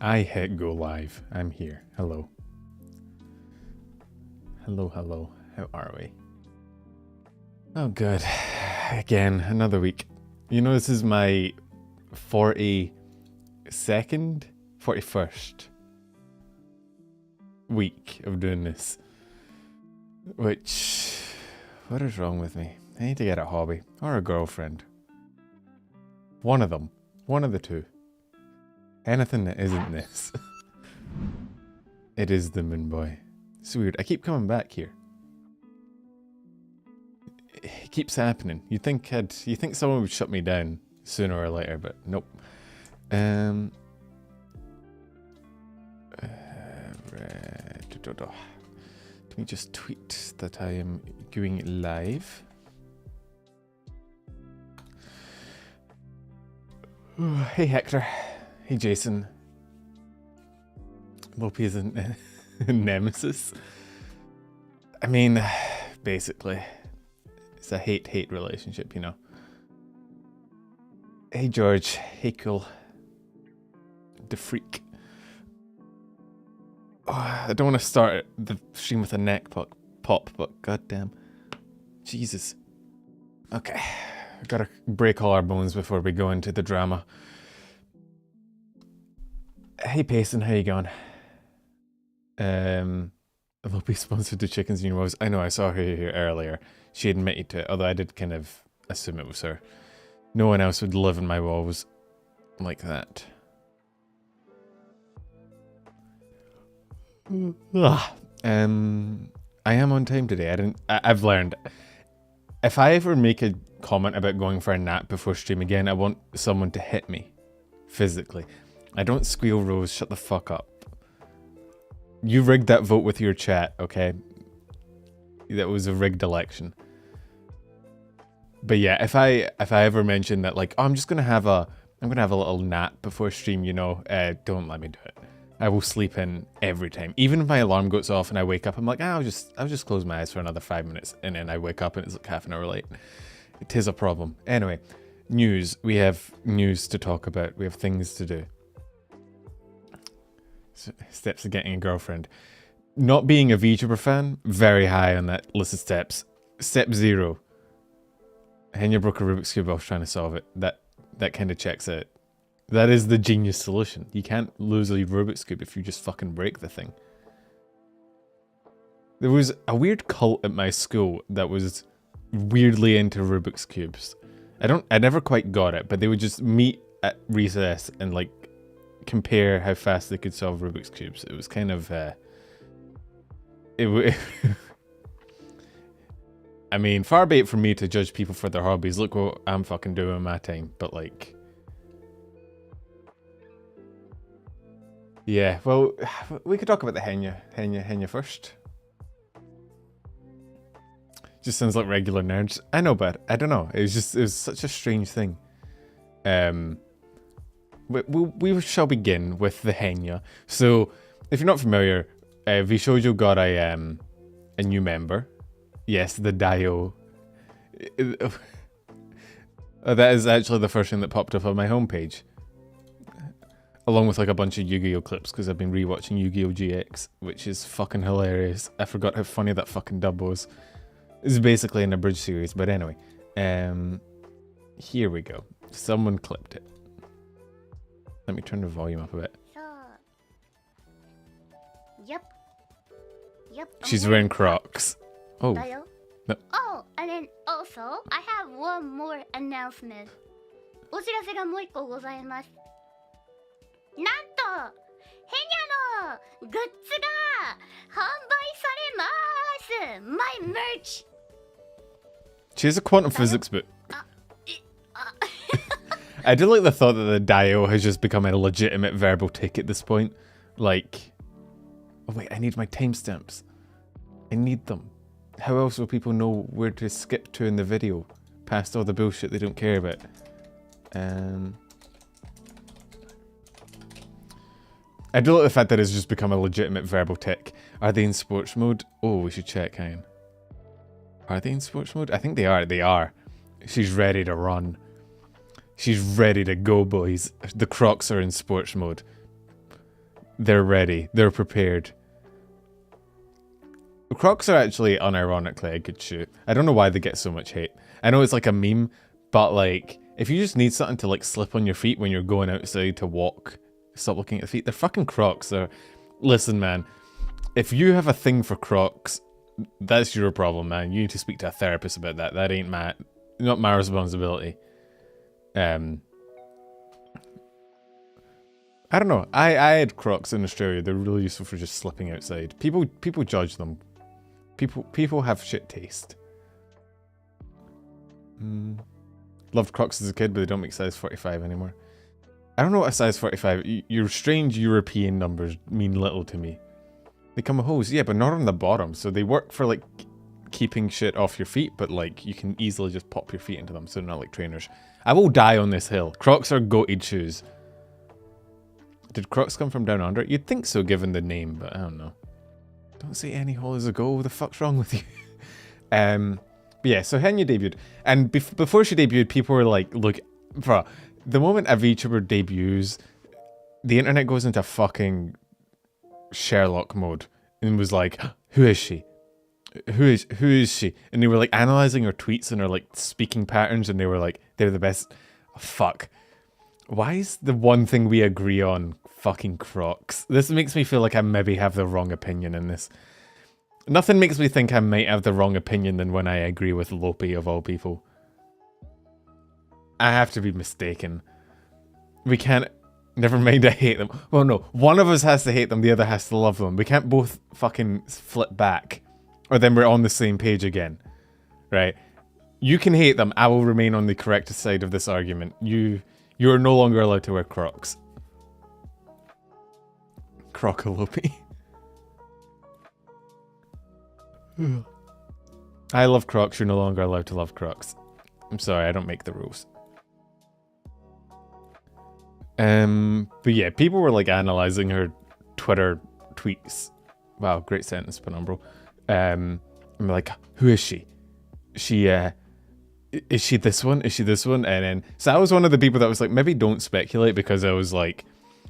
I hit go live. I'm here. Hello. Hello, hello. How are we? Oh, good. Again, another week. You know, this is my 42nd, 41st week of doing this. Which, what is wrong with me? I need to get a hobby or a girlfriend. One of them. One of the two. Anything that isn't this. It is the Moon Boy. It's weird. I keep coming back here. It keeps happening. You think someone would shut me down sooner or later, but nope. Let me just tweet that I am going live. Hey Hector. Hey Jason. Lopi's a nemesis. I mean, basically. It's a hate-hate relationship, you know. Hey George. Hey Cool. The freak. Oh, I don't want to start the stream with a neck pop, but goddamn. Jesus. Okay. I've got to break all our bones before we go into the drama. Hey Payson, how you going? Lopi sponsored the chickens in your woes. I know, I saw her here earlier. She admitted to it, although I did kind of assume it was her. No one else would live in my woes like that. I am on time today. I've learned. If I ever make a comment about going for a nap before stream again, I want someone to hit me. Physically. I don't squeal, Rose. Shut the fuck up. You rigged that vote with your chat, okay? That was a rigged election. But yeah, if I ever mention that, like, oh, I'm gonna have a little nap before stream, you know, don't let me do it. I will sleep in every time. Even if my alarm goes off and I wake up, I'm like, I'll just close my eyes for another 5 minutes, and then I wake up and it's like half an hour late. It is a problem. Anyway, news. We have news to talk about. We have things to do. Steps of getting a girlfriend. Not being a VTuber fan, very high on that list of steps. Step 0. Henya broke a Rubik's Cube while trying to solve it. That kind of checks out. That is the genius solution. You can't lose a Rubik's Cube if you just fucking break the thing. There was a weird cult at my school that was weirdly into Rubik's Cubes. I never quite got it, but they would just meet at recess and like compare how fast they could solve Rubik's Cubes. It was kind of I mean, far be it from me to judge people for their hobbies. Look what I'm fucking doing in my time. But like, yeah, well, we could talk about the Henya first. Just sounds like regular nerds. I know, but I don't know. It was such a strange thing. We shall begin with the Henya. So, if you're not familiar, Vshojo got a new member. Yes, the Dio. That is actually the first thing that popped up on my homepage. Along with like a bunch of Yu-Gi-Oh clips, because I've been rewatching Yu-Gi-Oh GX, which is fucking hilarious. I forgot how funny that fucking dub was. This is basically an abridged series, but anyway. Here we go. Someone clipped it. Let me turn the volume up a bit. Yep. She's wearing Crocs. Oh. No. Oh, and then also, I have one more announcement. お知らせがもう一個ございます。なんと、ヘニャのグッズが販売されます。My merch. She has a quantum physics book. I do like the thought that the Dio has just become a legitimate verbal tick at this point. Like, oh wait, I need my timestamps. I need them. How else will people know where to skip to in the video? Past all the bullshit they don't care about. I do like the fact that it's just become a legitimate verbal tick. Are they in sports mode? Oh, we should check, hang on. Are they in sports mode? I think they are. They are. She's ready to run. She's ready to go, boys. The Crocs are in sports mode. They're ready. They're prepared. Crocs are actually unironically a good shoe. I don't know why they get so much hate. I know it's like a meme, but like if you just need something to like slip on your feet when you're going outside to walk, stop looking at the feet. They're fucking Crocs. Listen, man. If you have a thing for Crocs, that's your problem, man. You need to speak to a therapist about that. That ain't not my responsibility. I don't know. I had Crocs in Australia. They're really useful for just slipping outside. People judge them. People have shit taste. Loved Crocs as a kid, but they don't make size 45 anymore. I don't know what a size 45... Your strange European numbers mean little to me. They come with holes, yeah, but not on the bottom. So they work for, like, keeping shit off your feet, but, like, you can easily just pop your feet into them, so they're not like trainers. I will die on this hill. Crocs are goated shoes. Did Crocs come from down under? You'd think so, given the name, but I don't know. Don't say any hole is a goal. What the fuck's wrong with you? But yeah, so Henya debuted. And before she debuted, people were like, look, bro, the moment a VTuber debuts, the internet goes into fucking Sherlock mode and was like, who is she? Who is she? And they were like analyzing her tweets and her like speaking patterns, and they were like, they're the best. Oh, fuck. Why is the one thing we agree on fucking Crocs? This makes me feel like I maybe have the wrong opinion in this. Nothing makes me think I might have the wrong opinion than when I agree with Lopi of all people. I have to be mistaken. We can't... Never mind, I hate them. Well, no. One of us has to hate them, the other has to love them. We can't both fucking flip back. Or then we're on the same page again. Right? You can hate them. I will remain on the correct side of this argument. You are no longer allowed to wear Crocs. Crocolopi. I love Crocs. You're no longer allowed to love Crocs. I'm sorry, I don't make the rules. But yeah, people were like analyzing her Twitter tweets. Wow, great sentence, Penumbral. I'm like, who is she? Is she this one? Is she this one? And then, so I was one of the people that was like, maybe don't speculate, because I was like,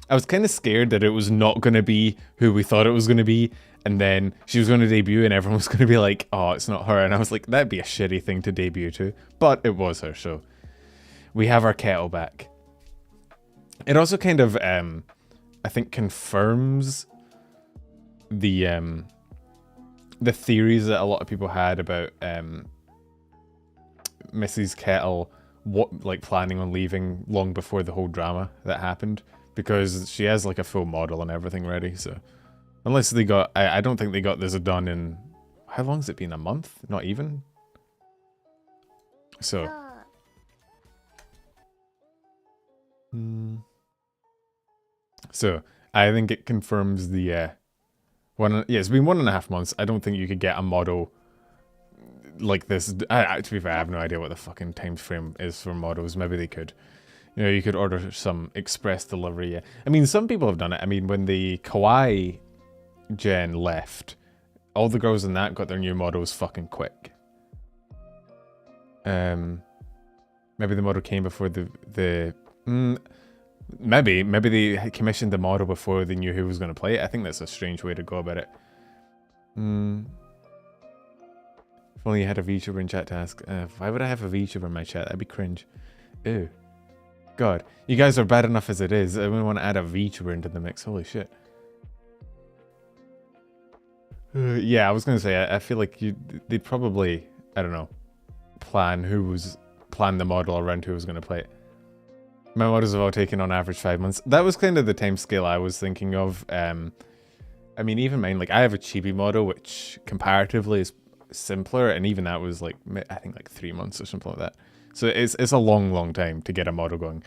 I was kind of scared that it was not going to be who we thought it was going to be. And then she was going to debut and everyone was going to be like, oh, it's not her. And I was like, that'd be a shitty thing to debut to. But it was her, so we have our kettle back. It also kind of, I think, confirms the theories that a lot of people had about Mrs. Kettle planning on leaving long before the whole drama that happened, because she has like a full model and everything ready. So unless they got, I don't think they got this done in, how long's it been? A month? Not even. So so I think it confirms the it's been 1.5 months. I don't think you could get a model like this. To be fair, I have no idea what the fucking time frame is for models. Maybe they could. You know, you could order some express delivery. Yeah. I mean, some people have done it. I mean, when the Kawaii gen left, all the girls in that got their new models fucking quick. Maybe the model came before maybe they commissioned the model before they knew who was going to play it. I think that's a strange way to go about it. If only you had a VTuber in chat to ask. Why would I have a VTuber in my chat? That'd be cringe. Ew. God. You guys are bad enough as it is. I wouldn't want to add a VTuber into the mix. Holy shit. Yeah, I was going to say, I feel like they'd probably, I don't know, plan the model around who was going to play it. My models have all taken on average 5 months. That was kind of the time scale I was thinking of. I mean, even mine, like I have a chibi model, which comparatively is simpler, and even that was like, I think like 3 months or something like that. So it's a long, long time to get a model going.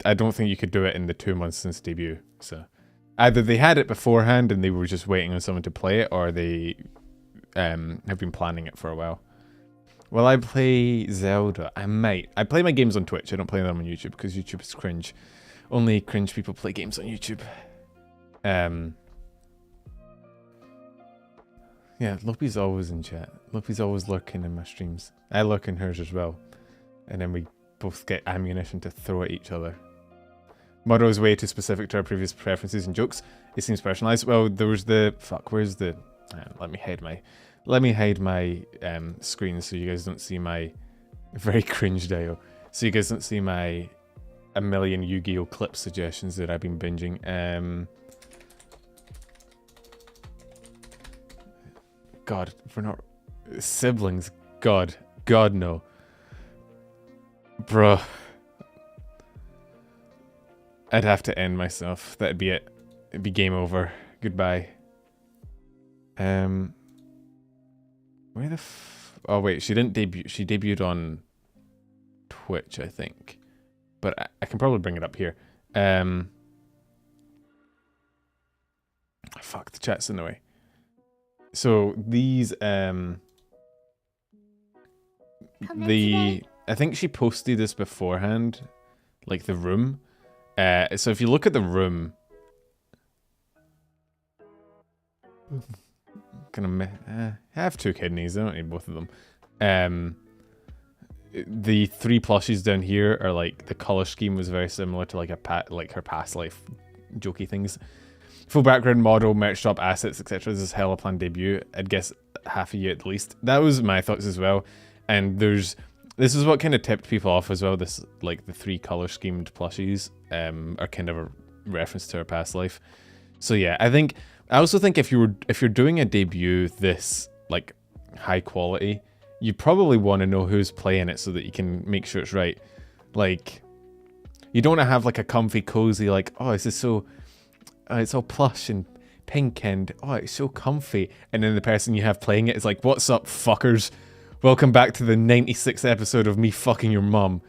I don't think you could do it in the 2 months since debut. So either they had it beforehand and they were just waiting on someone to play it, or they have been planning it for a while. Will I play Zelda? I might. I play my games on Twitch. I don't play them on YouTube because YouTube is cringe. Only cringe people play games on YouTube. Yeah, Lopi's always in chat. Lopi's always lurking in my streams. I lurk in hers as well. And then we both get ammunition to throw at each other. Model is way too specific to our previous preferences and jokes. It seems personalized. Well, there was the fuck. Where's the? Let me hide my screen so you guys don't see my very cringe dial. So you guys don't see my a million Yu-Gi-Oh clip suggestions that I've been binging. God, we're not siblings. God no, bruh. I'd have to end myself. That'd be it. It'd be game over. Goodbye. Where the oh wait, she didn't debut. She debuted on Twitch, I think. But I can probably bring it up here. Fuck, the chat's in the way. So these I think she posted this beforehand, like the room. So if you look at the room, I have 2 kidneys. I don't need both of them. The 3 plushies down here are like the color scheme was very similar to like her past life jokey things. Full background model, merch shop, assets, etc. This is hella planned debut. I'd guess half a year at least. That was my thoughts as well. And this is what kind of tipped people off as well. This like the 3 color schemed plushies are kind of a reference to her past life. So yeah, I also think if you're doing a debut this like high quality, you probably want to know who's playing it so that you can make sure it's right. Like, you don't want to have like a comfy, cozy, like, oh, this is so, it's all plush and pink and, oh, it's so comfy. And then the person you have playing it is like, what's up, fuckers? Welcome back to the 96th episode of me fucking your mum.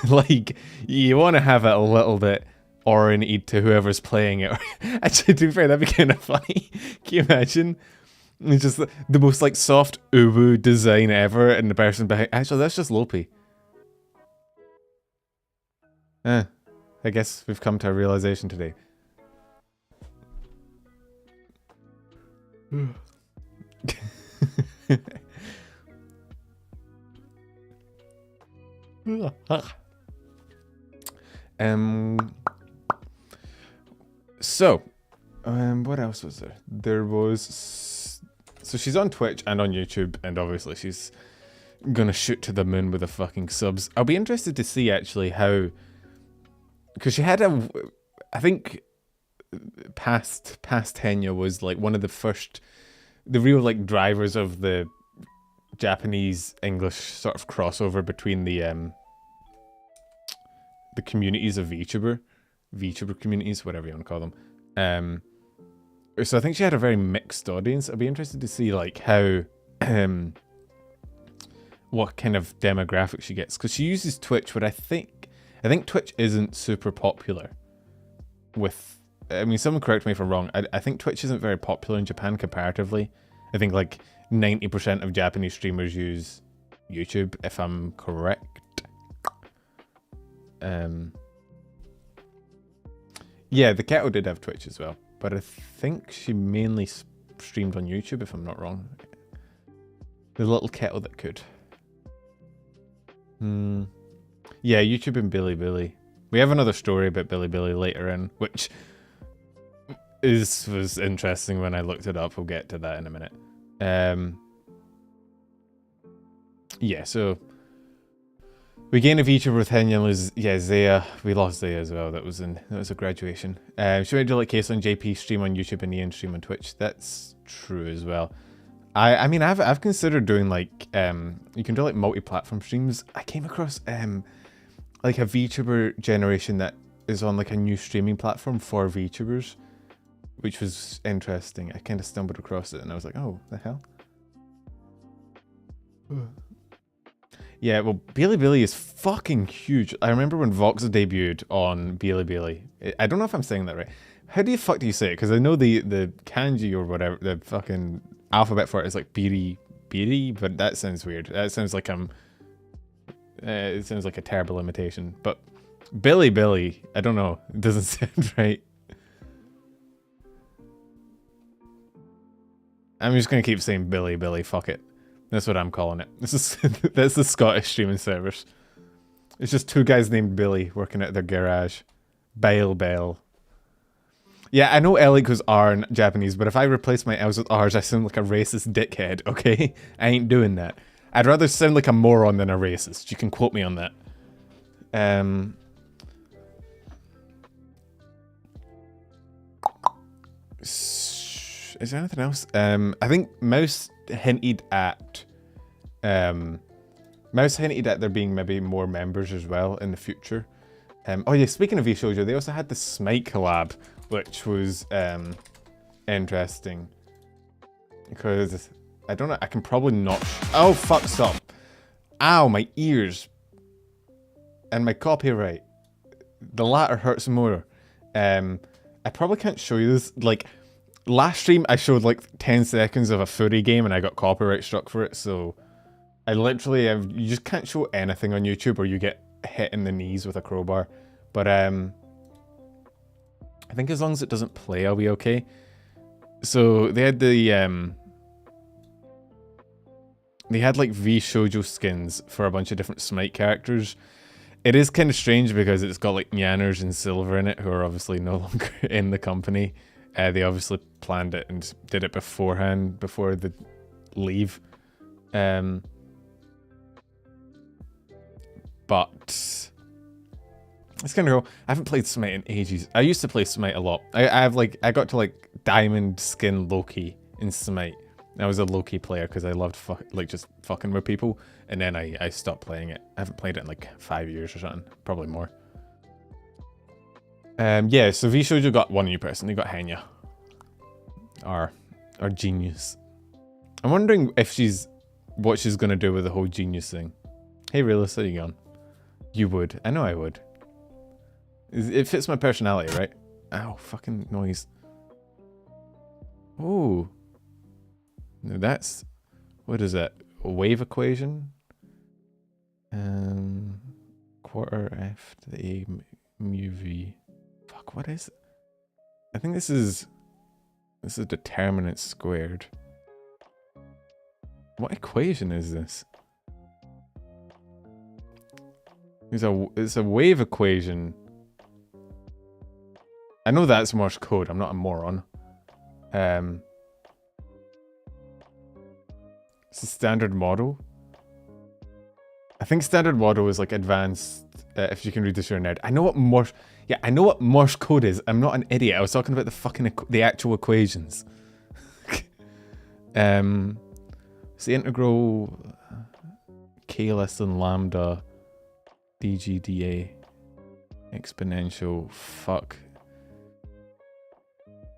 Like, you want to have it a little bit oriented to whoever's playing it. Actually, to be fair, that'd be kind of funny. Can you imagine? It's just the most like soft uwu design ever, and the person behind. Actually, that's just Lopi. I guess we've come to a realization today. So, what else was there? There was, so she's on Twitch and on YouTube, and obviously she's gonna shoot to the moon with the fucking subs. I'll be interested to see actually how, because she had I think past Henya was like one of the first, the real like drivers of the Japanese English sort of crossover between the communities of VTuber communities, whatever you want to call them. So I think she had a very mixed audience. I'd be interested to see like how what kind of demographic she gets, because she uses Twitch, but I think Twitch isn't super popular with, I mean, someone correct me if I'm wrong, I think Twitch isn't very popular in Japan comparatively. I think like 90% of Japanese streamers use YouTube, if I'm correct. Yeah, the kettle did have Twitch as well, but I think she mainly streamed on YouTube, if I'm not wrong. The little kettle that could. Yeah, YouTube and Bilibili. We have another story about Bilibili later in, which was interesting when I looked it up. We'll get to that in a minute. Yeah, so we gained a VTuber with Henya and lose, yeah, Zaya. We lost Zaya as well. That was a graduation. Should we do like case on JP stream on YouTube and Ian stream on Twitch? That's true as well. I mean I've considered doing like you can do like multi-platform streams. I came across like a VTuber generation that is on like a new streaming platform for VTubers, which was interesting. I kind of stumbled across it and I was like, oh, the hell. Yeah, well, Bilibili is fucking huge. I remember when Vox debuted on Bilibili. I don't know if I'm saying that right. How do you say it? Because I know the kanji or whatever, the fucking alphabet for it is like Biri, but that sounds weird. That sounds like it sounds like a terrible imitation. But Bilibili, I don't know. It doesn't sound right. I'm just gonna keep saying Bilibili. Fuck it. That's what I'm calling it. That's the Scottish streaming servers. It's just two guys named Billy working at their garage. Bell. Yeah, I know L equals R in Japanese, but if I replace my L's with R's, I sound like a racist dickhead, okay? I ain't doing that. I'd rather sound like a moron than a racist. You can quote me on that. Is there anything else? I think Mouse hinted at there being maybe more members as well in the future. Oh yeah, speaking of Vshojo, they also had the Smite collab, which was interesting. Because I don't know, I can probably not. Oh fuck! Stop! Ow, my ears and my copyright. The latter hurts more. I probably can't show you this. Like last stream, I showed like 10 seconds of a furry game, and I got copyright struck for it. So I literally, you just can't show anything on YouTube, or you get hit in the knees with a crowbar. But I think as long as it doesn't play, I'll be okay. So they had they had like Vshojo skins for a bunch of different Smite characters. It is kind of strange because it's got like Nyanners and Silver in it, who are obviously no longer in the company. They obviously planned it and did it beforehand, before the leave. But it's kind of cool. I haven't played Smite in ages. I used to play Smite a lot. I got to like Diamond skin Loki in Smite. I was a Loki player because I loved just fucking with people, and then I stopped playing it. I haven't played it in like 5 years or something, probably more. Yeah, so Vshojo got one new person. They got Henya, our genius. I'm wondering if what she's gonna do with the whole genius thing. Hey, Realist, how you going? You would. I know I would. It fits my personality, right? Ow, fucking noise. Oh. No, that's... What is that? A wave equation? Quarter F to the A mu V. Fuck, what is it? I think this is determinant squared. What equation is this? It's a wave equation. I know that's Morse code. I'm not a moron. It's a standard model. I think standard model is like advanced. If you can read this, you're a nerd. I know what Morse. Yeah, I know what Morse code is. I'm not an idiot. I was talking about the fucking the actual equations. It's the integral k less than lambda dgda exponential. Fuck.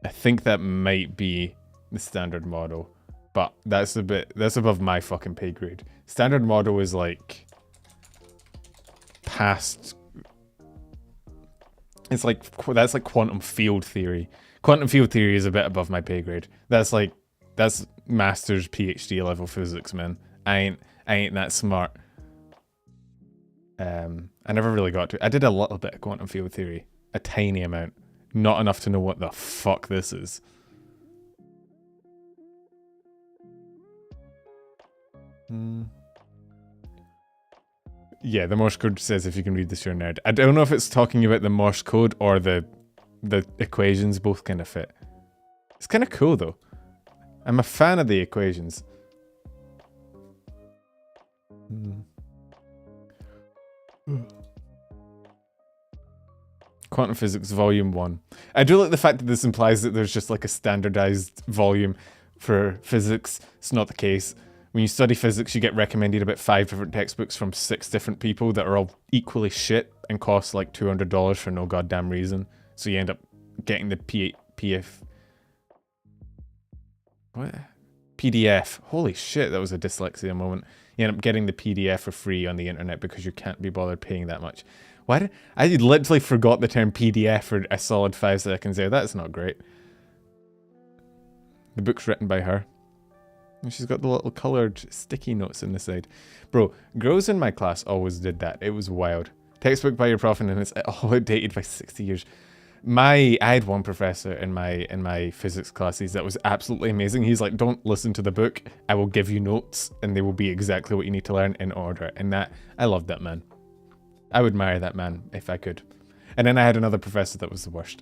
I think that might be the standard model, but that's above my fucking pay grade. Standard model is like past. It's like that's like quantum field theory. Quantum field theory is a bit above my pay grade. That's master's PhD level physics, man. I ain't that smart. I never really got to. I did a little bit of quantum field theory, a tiny amount, not enough to know what the fuck this is. Yeah, the Morse code says if you can read this, you're a nerd. I don't know if it's talking about the Morse code or the equations. Both kind of fit. It's kind of cool though. I'm a fan of the equations. Quantum Physics Volume 1. I do like the fact that this implies that there's just like a standardized volume for physics. It's not the case. When you study physics, you get recommended about 5 different textbooks from 6 different people that are all equally shit and cost like $200 for no goddamn reason. So you end up getting the PDF. Holy shit, that was a dyslexia moment. You end up getting the PDF for free on the internet because you can't be bothered paying that much. I literally forgot the term PDF for a solid 5 seconds there. That's not great. The book's written by her. And she's got the little coloured sticky notes in the side. Bro, girls in my class always did that. It was wild. Textbook by your prof and it's all outdated by 60 years. I had one professor in my physics classes that was absolutely amazing. He's like, don't listen to the book. I will give you notes and they will be exactly what you need to learn in order. And that, I loved that man. I would marry that man if I could. And then I had another professor that was the worst.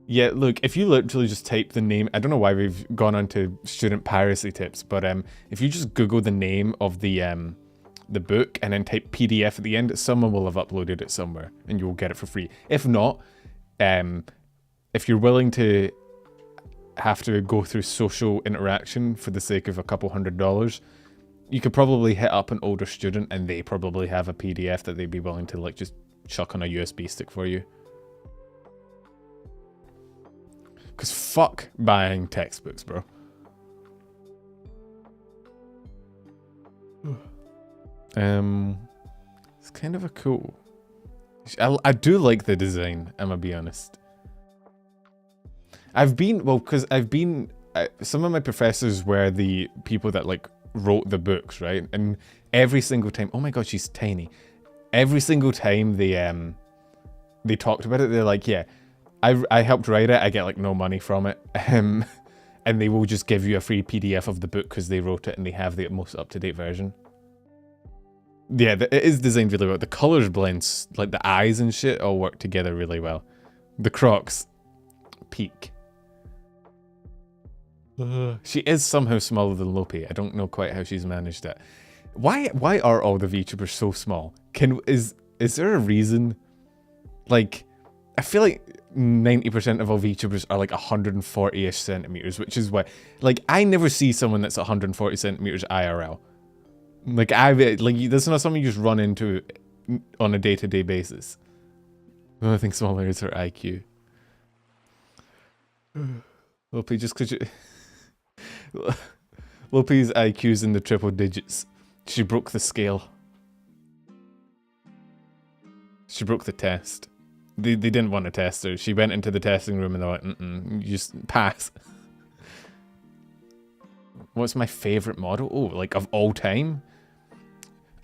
Yeah, look, if you literally just type the name, I don't know why we've gone on to student piracy tips, but if you just Google the name of the book and then type PDF at the end, someone will have uploaded it somewhere and you will get it for free. If not, if you're willing to have to go through social interaction for the sake of a couple $100, you could probably hit up an older student and they probably have a PDF that they'd be willing to like just chuck on a USB stick for you. Because fuck buying textbooks, bro. It's kind of a cool... I do like the design, I'm gonna be honest. Because some of my professors were the people that like wrote the books, right? And every single time, oh my god, she's tiny. Every single time they talked about it, they're like, yeah, I helped write it, I get like no money from it. And they will just give you a free PDF of the book because they wrote it and they have the most up-to-date version. Yeah, it is designed really well. The colors blends, like the eyes and shit, all work together really well. The Crocs, peak. She is somehow smaller than Lopi. I don't know quite how she's managed it. Why are all the VTubers so small? Is there a reason? Like, I feel like 90% of all VTubers are like 140-ish centimeters, which is why, like, I never see someone that's 140 centimeters IRL. Like, that's not something you just run into on a day-to-day basis. The only thing smaller is her IQ. Lopi, just because you... Lopi's IQ's in the triple digits. She broke the scale. She broke the test. They didn't want to test her. She went into the testing room and they're like, you just pass. What's my favorite model? Oh, like of all time?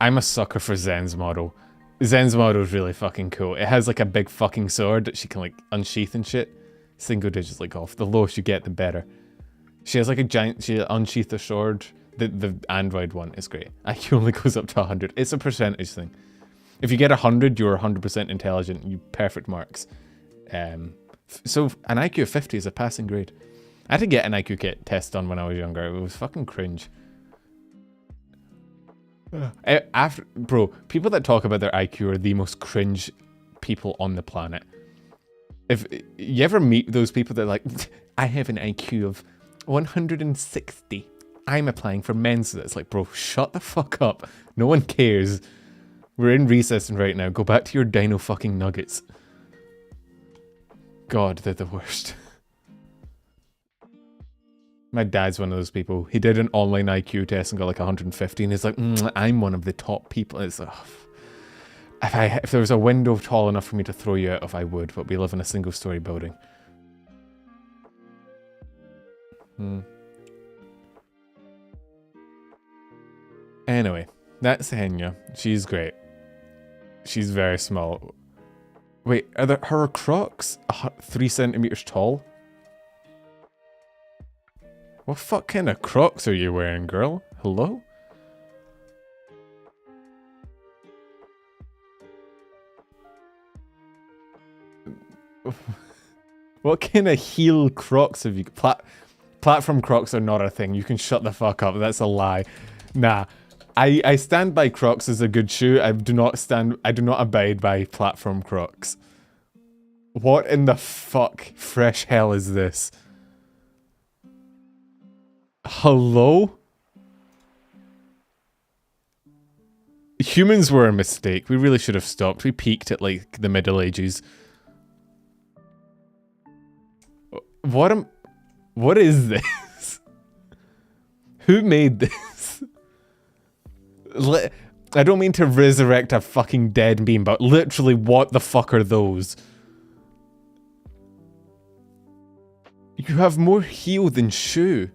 I'm a sucker for Zen's model. Zen's model is really fucking cool. It has like a big fucking sword that she can like unsheath and shit. Single digits like off. The lower you get, the better. She has like a giant, she unsheathed the sword. The Android one is great. IQ only goes up to 100. It's a percentage thing. If you get 100, you're 100% intelligent. You perfect marks. So an IQ of 50 is a passing grade. I had to get an IQ kit test done when I was younger. It was fucking cringe. Bro, people that talk about their IQ are the most cringe people on the planet. If you ever meet those people that are like, I have an IQ of 160. I'm applying for Mensa. It's like, bro, shut the fuck up. No one cares. We're in recess right now. Go back to your dino fucking nuggets. God, they're the worst. My dad's one of those people. He did an online IQ test and got like 150 and he's like, I'm one of the top people. It's like, if there was a window tall enough for me to throw you out of, I would, but we live in a single story building. Anyway, that's Henya. She's great. She's very small. Wait, are her Crocs 3 centimeters tall? What fuck kind of Crocs are you wearing, girl? Hello? What kind of heel Crocs have you... Platform Crocs are not a thing. You can shut the fuck up. That's a lie. Nah. I stand by Crocs as a good shoe. I do not abide by platform Crocs. What in the fuck fresh hell is this? Hello? Humans were a mistake. We really should have stopped. We peaked at like the Middle Ages. What is this? Who made this? I don't mean to resurrect a fucking dead meme, but literally what the fuck are those? You have more heel than shoe.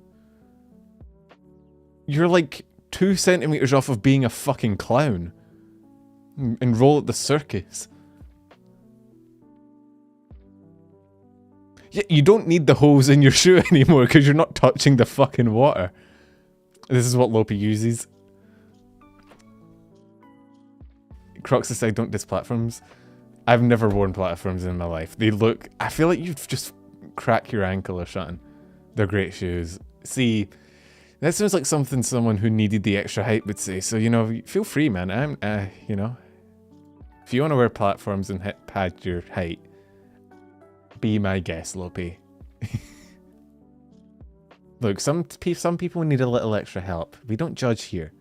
You're like 2 centimeters off of being a fucking clown. Enroll at the circus. Yeah, you don't need the holes in your shoe anymore because you're not touching the fucking water. This is what Lopi uses. Crocs aside, don't diss platforms. I've never worn platforms in my life. They look... I feel like you've just cracked your ankle or something. They're great shoes. See, that sounds like something someone who needed the extra height would say. So, you know, feel free, man. You know, if you want to wear platforms and pad your height, be my guest, Lope. Look, some people need a little extra help. We don't judge here.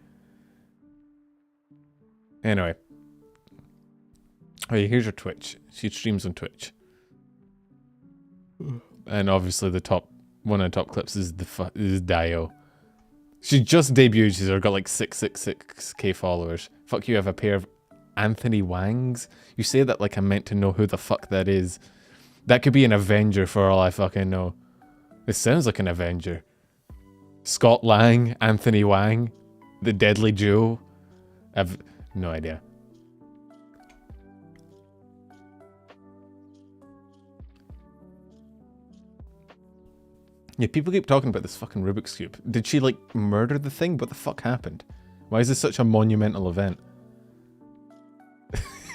Anyway. Oh yeah, here's her Twitch. She streams on Twitch. And obviously one of the top clips is Dio. She just debuted, she's got like 666k followers. Fuck you, have a pair of Anthony Wangs? You say that like I'm meant to know who the fuck that is. That could be an Avenger for all I fucking know. This sounds like an Avenger. Scott Lang, Anthony Wang, the Deadly Duo. I've no idea. Yeah, people keep talking about this fucking Rubik's Cube. Did she, like, murder the thing? What the fuck happened? Why is this such a monumental event?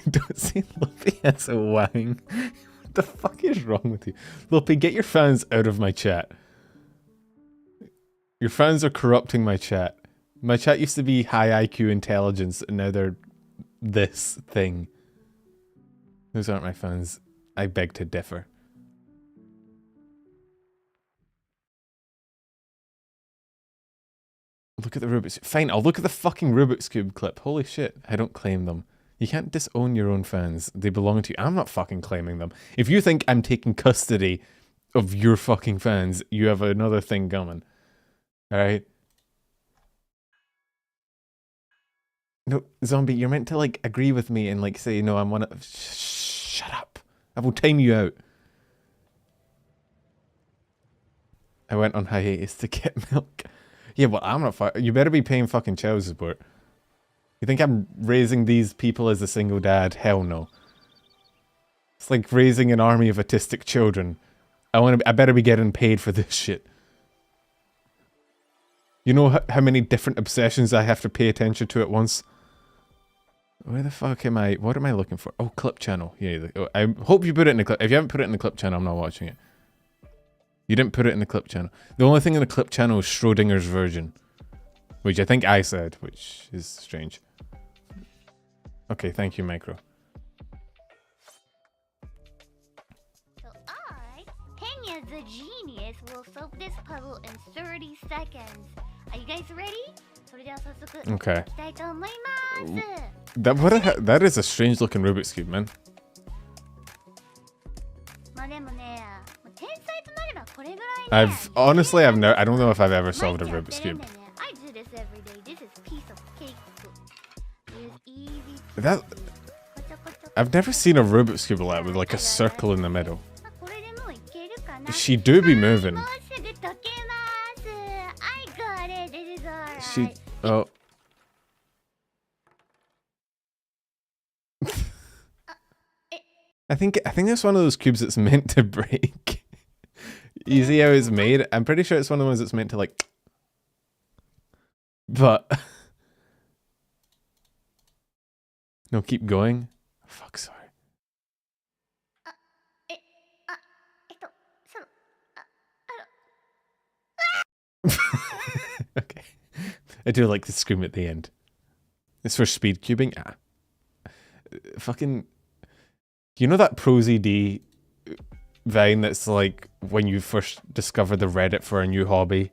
Don't say Lopi has a wang. What the fuck is wrong with you? Lopi, get your fans out of my chat. Your fans are corrupting my chat. My chat used to be high IQ intelligence, and now they're this thing. Those aren't my fans. I beg to differ. Look at the Rubik's... Fine, I'll look at the fucking Rubik's Cube clip. Holy shit, I don't claim them. You can't disown your own fans. They belong to you. I'm not fucking claiming them. If you think I'm taking custody of your fucking fans, you have another thing coming. Alright? No, Zombie, you're meant to, like, agree with me and, like, say, no, I'm one of... Shut up. I will time you out. I went on hiatus to get milk. Yeah, well, I'm not you better be paying fucking child support. You think I'm raising these people as a single dad? Hell no. It's like raising an army of autistic children. I better be getting paid for this shit. You know how many different obsessions I have to pay attention to at once? Where the fuck am I? What am I looking for? Oh, clip channel. Yeah, I hope you put it in the clip. If you haven't put it in the clip channel, I'm not watching it. You didn't put it in the clip channel. The only thing in the clip channel is Schrodinger's version. Which I think I said, which is strange. Okay, thank you, Micro. So I, Henya the genius, will solve this puzzle in 30 seconds. Are you guys ready? Okay. That is a strange looking Rubik's Cube, man. Honestly, I don't know if I've ever solved a Rubik's Cube. I do this every day. This is piece of cake. I've never seen a Rubik's Cube like that with like a circle in the middle. She do be moving. She... Oh. I think that's one of those cubes that's meant to break. You see how it's made? I'm pretty sure it's one of the ones that's meant to like... But... No, keep going. Fuck, sorry. Okay. I do like to scream at the end. It's for speed cubing. Fucking... You know that ProZD Vine that's like when you first discover the Reddit for a new hobby?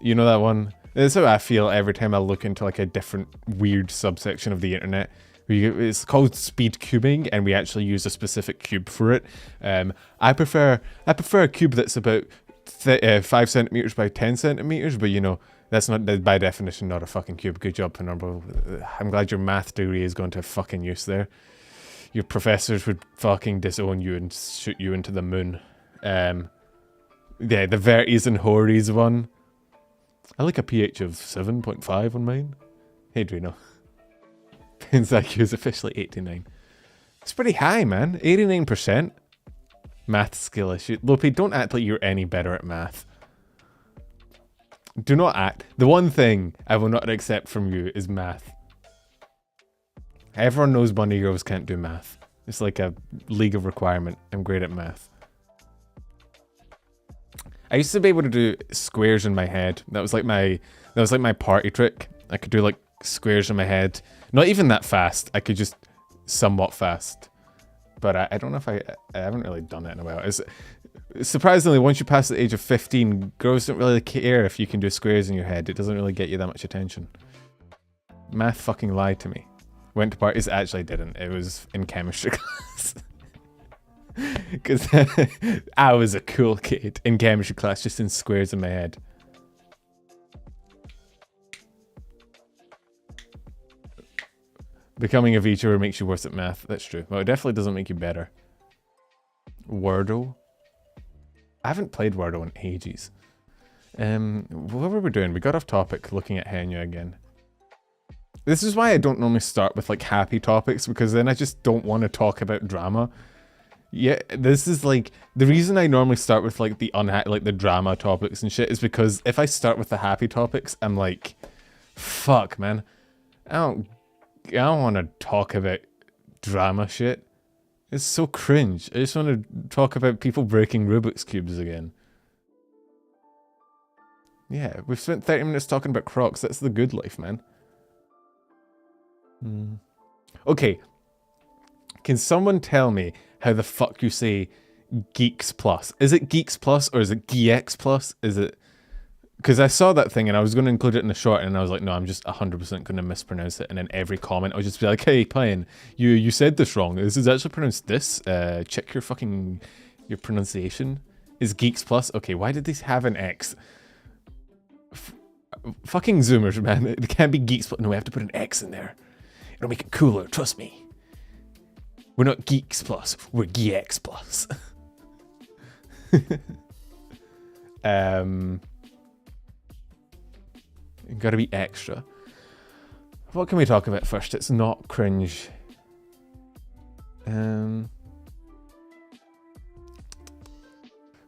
You know that one? That's how I feel every time I look into like a different weird subsection of the internet. It's called speed cubing, and we actually use a specific cube for it. I prefer a cube that's about 5 centimeters by 10 centimeters, but you know, that's not by definition not a fucking cube. Good job, Penumbra. I'm glad your math degree is going to fucking use there. Your professors would fucking disown you and shoot you into the moon. Yeah, the Verties and Hories one. I like a pH of 7.5 on mine. Hey, Drino. Pins IQ is officially 89. It's pretty high, man. 89%. Math skill issue. Lopi, don't act like you're any better at math. Do not act. The one thing I will not accept from you is math. Everyone knows bunny girls can't do math. It's like a legal requirement. I'm great at math. I used to be able to do squares in my head. That was like my party trick. I could do like squares in my head. Not even that fast. I could just somewhat fast. But I don't know if I haven't really done it in a while. Surprisingly, once you pass the age of 15, girls don't really care if you can do squares in your head. It doesn't really get you that much attention. Math fucking lied to me. Went to parties, actually didn't. It was in chemistry class. Because I was a cool kid in chemistry class, just in squares in my head. Becoming a VTuber makes you worse at math. That's true. Well, it definitely doesn't make you better. Wordle. I haven't played Wordle in ages. What were we doing? We got off topic looking at Henya again. This is why I don't normally start with like happy topics, because then I just don't want to talk about drama. Yeah, this is like the reason I normally start with like the the drama topics and shit is because if I start with the happy topics, I'm like, fuck, man, I don't want to talk about drama shit. It's so cringe. I just want to talk about people breaking Rubik's cubes again. Yeah, we've spent 30 minutes talking about Crocs. That's the good life, man. Okay, can someone tell me how the fuck you say Geeks Plus? Is it Geeks Plus or is it GX Plus? Is it... Because I saw that thing and I was going to include it in the short and I was like, no, I'm just 100% going to mispronounce it. And then every comment, I'll just be like, hey, Pine, you said this wrong. This is actually pronounced this. Check your pronunciation. Is Geeks Plus? Okay, why did these have an X? Fucking Zoomers, man. It can't be Geeks Plus. No, we have to put an X in there. It'll make it cooler, trust me. We're not Geeks Plus, we're GX Plus. Gotta be extra. What can we talk about first? It's not cringe. Well,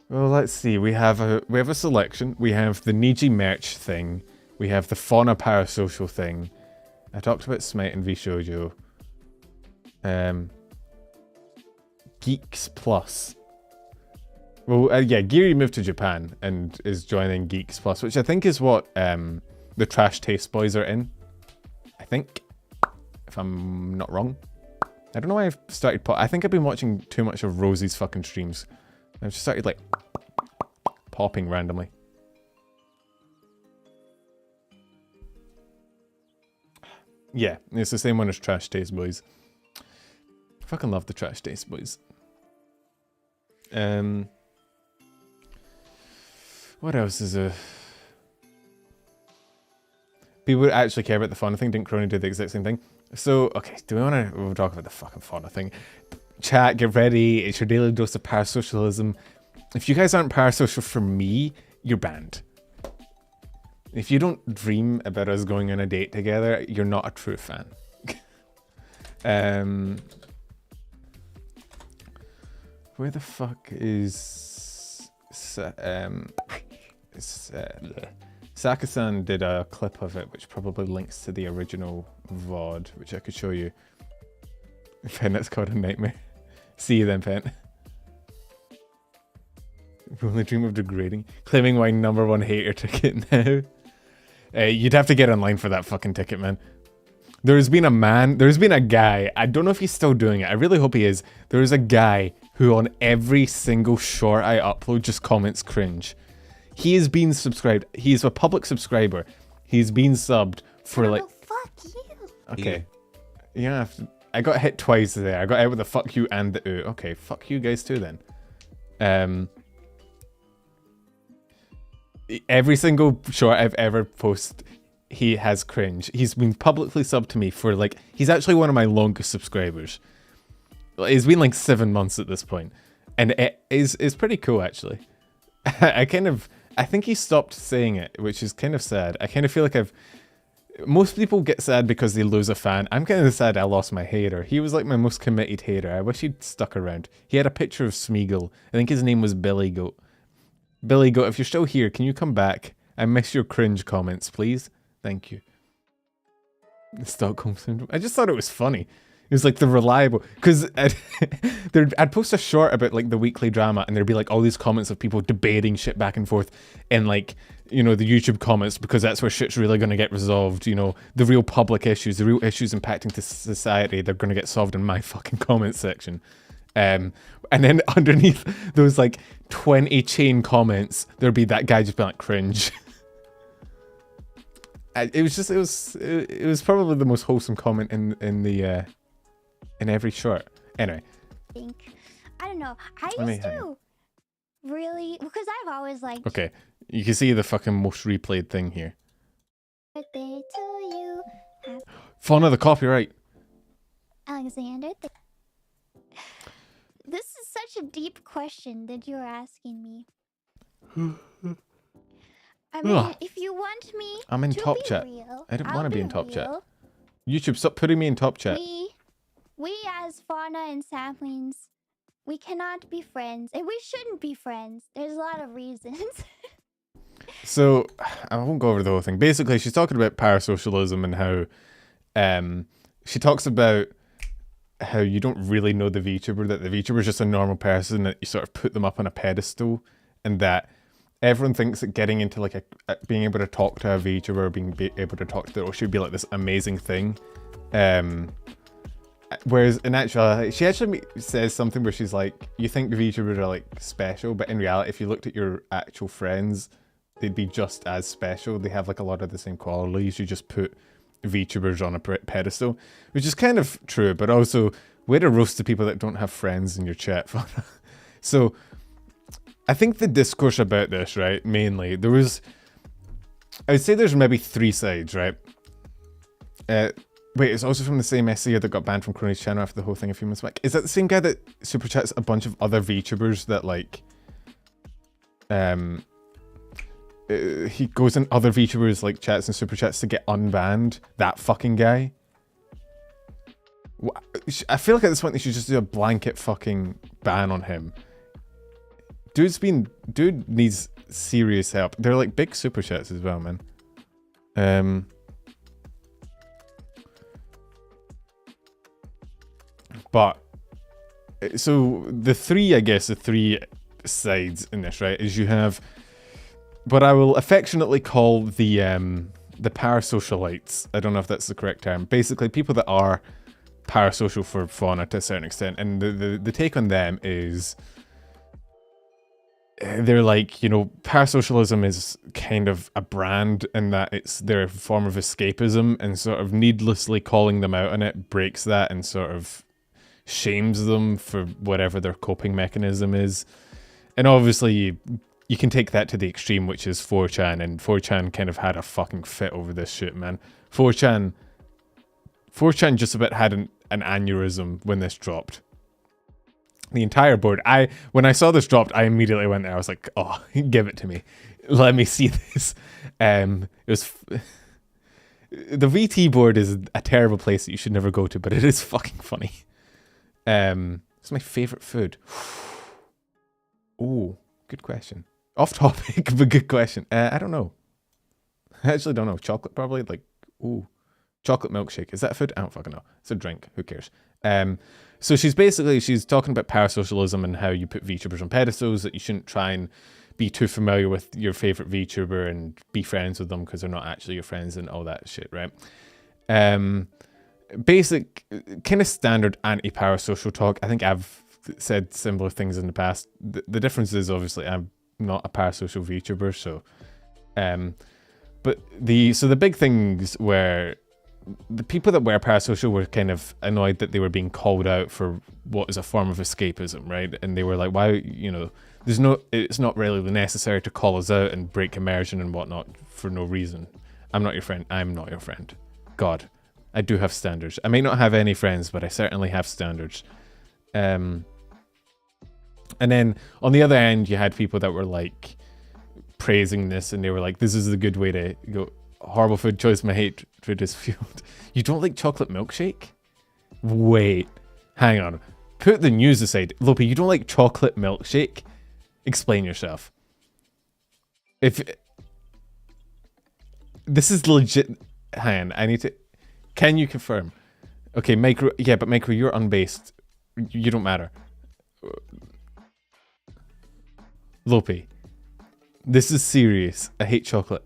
let's see. We have a selection. We have the Niji merch thing. We have the Fauna parasocial thing. I talked about Smite and Vshojo. Geeks Plus. Well, yeah, Giri moved to Japan and is joining Geeks Plus, which I think is what the Trash Taste Boys are in. I think, if I'm not wrong. I don't know why I've started. I think I've been watching too much of Rosie's fucking streams. I've just started like popping randomly. Yeah, it's the same one as Trash Taste Boys. I fucking love the Trash Taste Boys. What else is a... People actually care about the Fauna thing. Didn't Crony do the exact same thing? So, okay, do we want to... We'll talk about the fucking Fauna thing. Chat, get ready. It's your daily dose of parasocialism. If you guys aren't parasocial for me, you're banned. If you don't dream about us going on a date together, you're not a true fan. Where the fuck is... Saka-san did a clip of it, which probably links to the original VOD, which I could show you. Pen, it's called a nightmare. See you then, Pen. We only dream of degrading. Claiming my #1 hater ticket now. You'd have to get online for that fucking ticket, man. There's been a guy, I don't know if he's still doing it, I really hope he is. There's a guy who on every single short I upload just comments cringe. He is being subscribed, he's a public subscriber. He's been subbed for like... fuck you. Okay. Yeah, I got hit twice there. I got hit with the fuck you and the ooh. Okay, fuck you guys too then. Every single short I've ever posted, he has cringe. He's been publicly subbed to me for like... He's actually one of my longest subscribers. It's been like 7 months at this point. And it is pretty cool, actually. I think he stopped saying it, which is kind of sad. I kind of feel like most people get sad because they lose a fan. I'm kind of sad I lost my hater. He was like my most committed hater. I wish he'd stuck around. He had a picture of Smeagol. I think his name was Billy Goat. Billy Goat, if you're still here, can you come back? I miss your cringe comments, please. Thank you. The Stockholm Syndrome. I just thought it was funny. It was like the reliable, because I'd post a short about like the weekly drama, and there'd be like all these comments of people debating shit back and forth in like, you know, the YouTube comments, because that's where shit's really going to get resolved. You know, the real public issues, the real issues impacting to society, they're going to get solved in my fucking comment section. And then underneath those like 20 chain comments, there'd be that guy just being like cringe. It was probably the most wholesome comment in every short. Anyway. I don't know. I used to really, because I've always liked. Okay, you can see the fucking most replayed thing here. Birthday to you. Fauna, the copyright. Alexander. This is such a deep question that you're asking me. I mean, if you want me I'm in to top be chat. real, I don't want to be in top chat. real. YouTube, stop putting me in top chat. We as Fauna and Saplings, we cannot be friends. And we shouldn't be friends. There's a lot of reasons. So, I won't go over the whole thing. Basically, she's talking about parasocialism and how she talks about how you don't really know the VTuber, that the VTuber is just a normal person, that you sort of put them up on a pedestal, and that everyone thinks that getting into like being able to talk to a VTuber or being able to talk to them should be like this amazing thing. Whereas in actuality, she actually says something where she's like, you think VTubers are like special, but in reality, if you looked at your actual friends, they'd be just as special. They have like a lot of the same qualities. You just put VTubers on a pedestal, which is kind of true, but also way to roast the people that don't have friends in your chat. So I think the discourse about this, right, mainly, I would say there's maybe 3 sides, right? Wait, it's also from the same SEO that got banned from Crony's channel after the whole thing a few months back. Is that the same guy that super chats a bunch of other VTubers that like, he goes in other VTubers like chats and super chats to get unbanned? That fucking guy? I feel like at this point they should just do a blanket fucking ban on him. Dude needs serious help. They're like big super chats as well, man. But so the 3 sides in this, right, is you have what I will affectionately call the parasocialites. I don't know if that's the correct term. Basically, people that are parasocial for Fauna to a certain extent, and the take on them is they're like, you know, parasocialism is kind of a brand in that it's their form of escapism, and sort of needlessly calling them out on it breaks that and sort of shames them for whatever their coping mechanism is. And obviously you can take that to the extreme, which is 4chan, and 4chan kind of had a fucking fit over this shit, man. 4chan just about had an aneurysm when this dropped. The entire board. When I saw this dropped, I immediately went there. I was like, oh, give it to me. Let me see this. It was... The VT board is a terrible place that you should never go to, but it is fucking funny. It's my favorite food. Oh, good question. Off topic, but good question. I don't know. I actually don't know. Chocolate, probably. Like, ooh. Chocolate milkshake. Is that a food? I don't fucking know. It's a drink. Who cares? So she's talking about parasocialism and how you put VTubers on pedestals, that you shouldn't try and be too familiar with your favorite VTuber and be friends with them because they're not actually your friends and all that shit, right? Basic, kind of standard anti-parasocial talk. I think I've said similar things in the past. The difference is obviously I'm not a parasocial VTuber, so but the big things were the people that were parasocial were kind of annoyed that they were being called out for what is a form of escapism, right? And they were like, why, you know, it's not really necessary to call us out and break immersion and whatnot for no reason. I'm not your friend. I'm not your friend. God, I do have standards. I may not have any friends, but I certainly have standards. And then on the other end, you had people that were like praising this, and they were like, this is a good way to go. Horrible food choice, my hatred is fueled. You don't like chocolate milkshake? Wait, hang on. Put the news aside. Lopi, you don't like chocolate milkshake? Explain yourself. If this is legit, hang on, I need to. Can you confirm? Okay, Micro. Yeah, but Micro, you're unbased. You don't matter. Lopi. This is serious. I hate chocolate.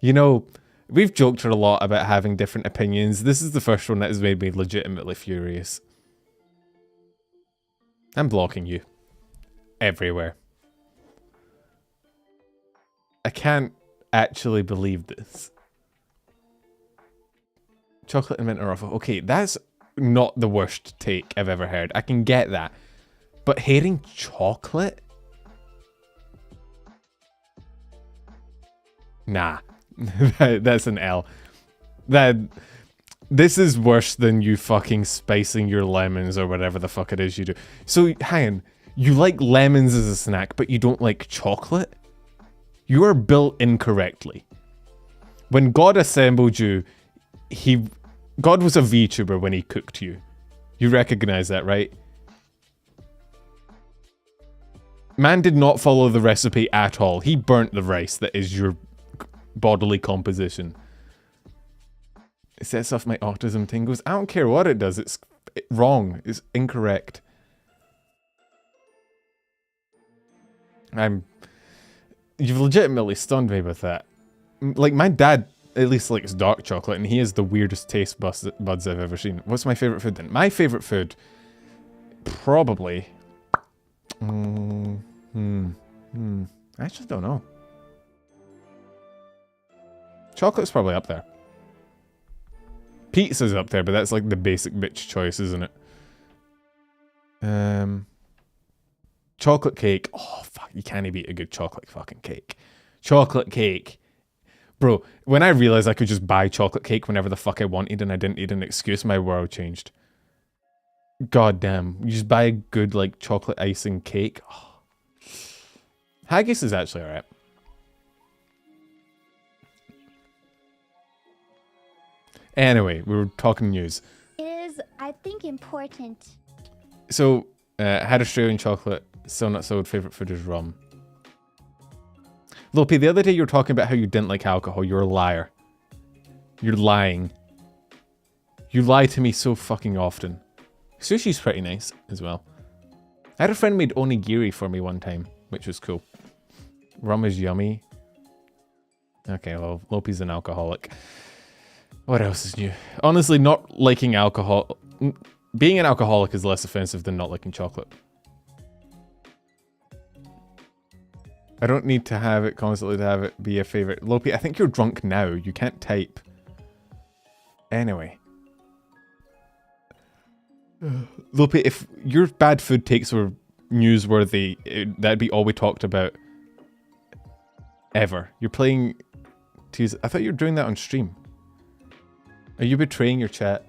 You know, we've joked a lot about having different opinions. This is the first one that has made me legitimately furious. I'm blocking you. Everywhere. I can't actually believe this. Chocolate and mint are awful. Okay, that's not the worst take I've ever heard. I can get that. But hating chocolate? Nah. That's an L. This is worse than you fucking spicing your lemons or whatever the fuck it is you do. So, hang on. You like lemons as a snack, but you don't like chocolate? You are built incorrectly. When God assembled you, God was a VTuber when he cooked you. You recognize that, right? Man did not follow the recipe at all. He burnt the rice that is your bodily composition. It sets off my autism tingles. I don't care what it does. It's wrong. It's incorrect. You've legitimately stunned me with that. Like, my dad at least likes dark chocolate, and he has the weirdest taste buds I've ever seen. What's my favorite food then? My favorite food, probably. I actually don't know. Chocolate's probably up there. Pizza's up there, but that's like the basic bitch choice, isn't it? Chocolate cake. Oh, fuck. You can't beat a good chocolate fucking cake. Chocolate cake. Bro, when I realized I could just buy chocolate cake whenever the fuck I wanted and I didn't need an excuse, my world changed. God damn. You just buy a good, like, chocolate icing cake. Oh. Haggis is actually alright. Anyway, we were talking news. It is, I think, important. So, had Australian chocolate, still not sold, favourite food is rum. Lopi, the other day you were talking about how you didn't like alcohol. You're a liar. You're lying. You lie to me so fucking often. Sushi's pretty nice as well. I had a friend made onigiri for me one time, which was cool. Rum is yummy. Okay, well, Lopi's an alcoholic. What else is new? Honestly, not liking alcohol... Being an alcoholic is less offensive than not liking chocolate. I don't need to have it constantly to have it be a favourite. Lopi, I think you're drunk now. You can't type. Anyway. Lopi, if your bad food takes were newsworthy, that'd be all we talked about. Ever. You're playing... I thought you were doing that on stream. Are you betraying your chat?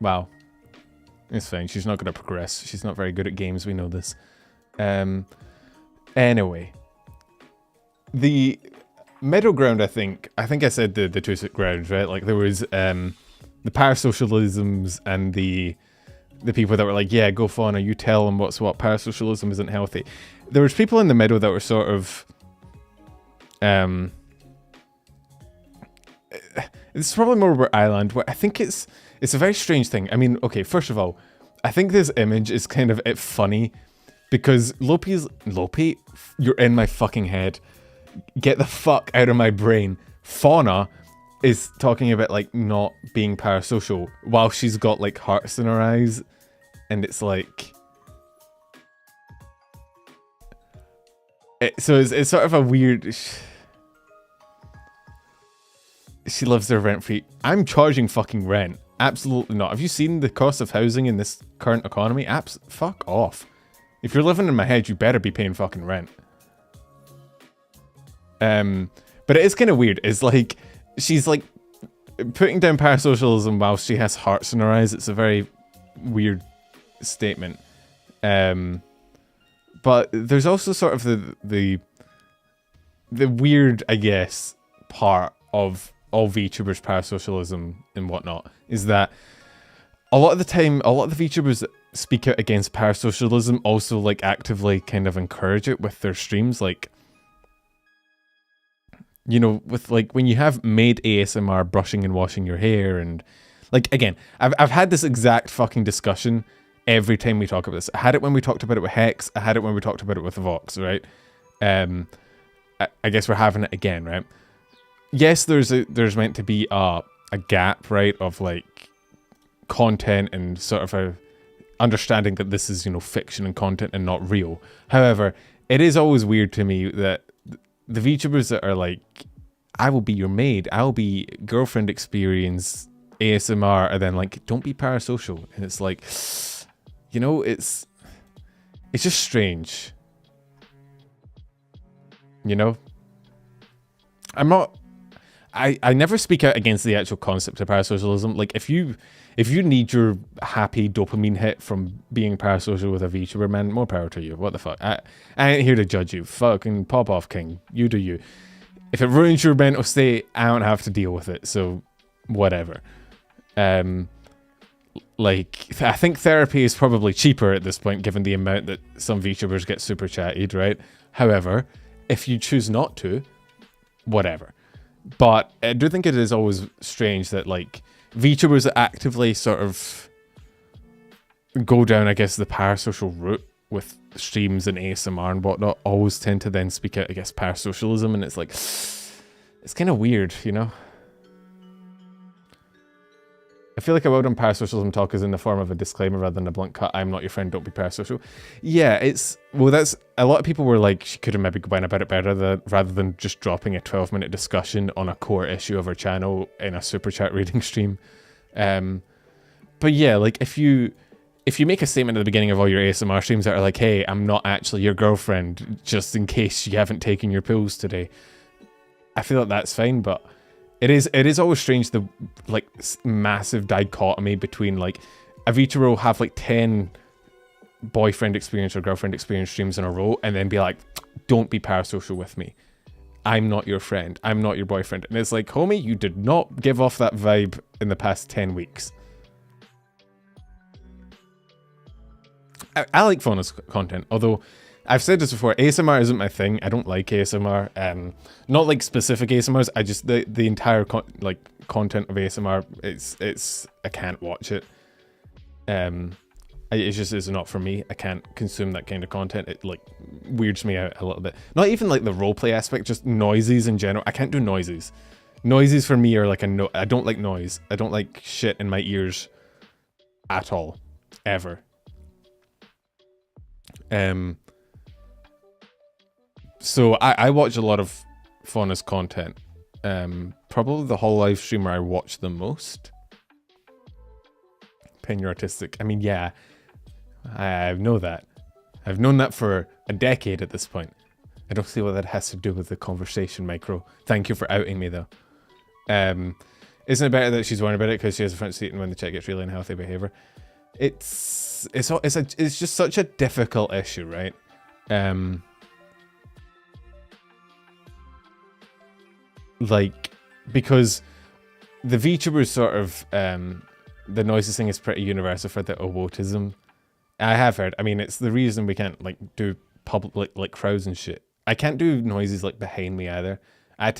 Wow. It's fine. She's not going to progress. She's not very good at games. We know this. Anyway. The middle ground, I think I said the two grounds, right? Like, there was the parasocialisms and the people that were like, yeah, go Fauna, you tell them what's what. Parasocialism isn't healthy. There was people in the middle that were sort of... It's probably more where I land, where I think it's a very strange thing. I mean, okay, first of all, I think this image is kind of funny because Lopi, you're in my fucking head. Get the fuck out of my brain. Fauna is talking about, like, not being parasocial while she's got, like, hearts in her eyes. And it's like... So it's sort of a weird... She lives there rent-free. I'm charging fucking rent. Absolutely not. Have you seen the cost of housing in this current economy? Fuck off. If you're living in my head, you better be paying fucking rent. But it is kind of weird. It's like, she's like putting down parasocialism while she has hearts in her eyes. It's a very weird statement. But there's also sort of the weird, I guess, part of all VTubers, parasocialism and whatnot, is that a lot of the time, a lot of the VTubers that speak out against parasocialism also like actively kind of encourage it with their streams. Like, you know, with like when you have maid ASMR brushing and washing your hair, and like, again, I've had this exact fucking discussion every time we talk about this. I had it when we talked about it with Hex. I had it when we talked about it with Vox, right? I guess we're having it again, right? Yes, there's meant to be a gap, right, of like content and sort of a understanding that this is, you know, fiction and content and not real. However, it is always weird to me that the VTubers that are like, I will be your maid, I'll be girlfriend experience ASMR, and then like, don't be parasocial. And it's like, you know, it's just strange. You know? I never speak out against the actual concept of parasocialism. Like, if you need your happy dopamine hit from being parasocial with a VTuber, man, more power to you. What the fuck? I ain't here to judge you. Fucking pop off, king. You do you. If it ruins your mental state, I don't have to deal with it. So, whatever. Like, I think therapy is probably cheaper at this point, given the amount that some VTubers get super chatted, right? However, if you choose not to, whatever. But I do think it is always strange that, like, VTubers that actively sort of go down, I guess, the parasocial route with streams and ASMR and whatnot always tend to then speak out against parasocialism, and it's like, it's kind of weird, you know? I feel like a well-done parasocialism talk is in the form of a disclaimer rather than a blunt cut. I'm not your friend, don't be parasocial. Yeah, it's... Well, that's... A lot of people were like, she could have maybe gone about it better rather than just dropping a 12-minute discussion on a core issue of her channel in a super chat reading stream. But yeah, like, if you make a statement at the beginning of all your ASMR streams that are like, hey, I'm not actually your girlfriend, just in case you haven't taken your pills today, I feel like that's fine, but... It is always strange, the like massive dichotomy between like a VTuber will have like 10 boyfriend experience or girlfriend experience streams in a row and then be like, don't be parasocial with me. I'm not your friend. I'm not your boyfriend. And it's like, homie, you did not give off that vibe in the past 10 weeks. I like Fauna's content, although I've said this before, ASMR isn't my thing. I don't like ASMR. Not like specific ASMRs. I just the entire content of ASMR. It's I can't watch it. It just is not for me. I can't consume that kind of content. It like weirds me out a little bit. Not even like the roleplay aspect, just noises in general. I can't do noises. Noises for me are like I don't like noise. I don't like shit in my ears at all, ever. So I watch a lot of Fauna's content. Probably the Hololive streamer I watch the most. Penny Artistic. I mean, yeah, I know that. I've known that for a decade at this point. I don't see what that has to do with the conversation, Micro. Thank you for outing me, though. Isn't it better that she's worried about it because she has a front seat and when the chick gets really unhealthy behavior? It's just such a difficult issue, right? Like, because the VTubers sort of, the noises thing is pretty universal for the autism. I have heard, I mean, it's the reason we can't, like, do public, like, crowds and shit. I can't do noises, like, behind me either. I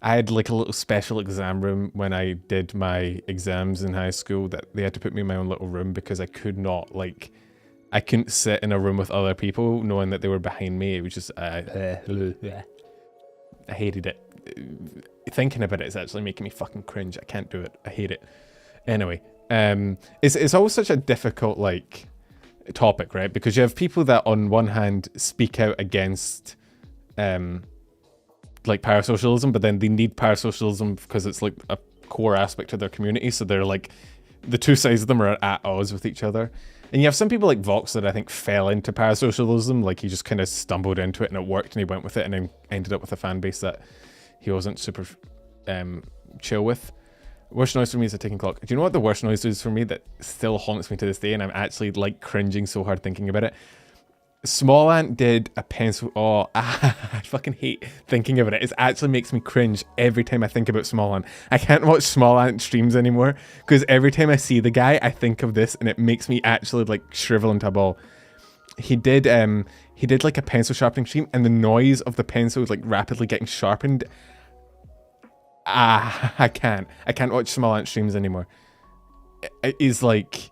had, like, a little special exam room when I did my exams in high school that they had to put me in my own little room because I could not, like, I couldn't sit in a room with other people knowing that they were behind me. It was just, I hated it. Thinking about it is actually making me fucking cringe. I can't do it. I hate it. Anyway, it's always such a difficult like topic, right? Because you have people that on one hand speak out against like parasocialism, but then they need parasocialism because it's like a core aspect of their community. So they're like the two sides of them are at odds with each other. And you have some people like Vox that I think fell into parasocialism, like he just kind of stumbled into it and it worked and he went with it and then ended up with a fan base that he wasn't super chill with. Worst noise for me is a ticking clock. Do you know what the worst noise is for me that still haunts me to this day and I'm actually like cringing so hard thinking about it? Small Ant did a pencil. Oh, I fucking hate thinking about it. It actually makes me cringe every time I think about Small Ant. I can't watch Small Ant streams anymore because every time I see the guy, I think of this, and it makes me actually like shrivel into a ball. He did like a pencil sharpening stream, and the noise of the pencil like rapidly getting sharpened. I can't watch Small Ant streams anymore. It is like,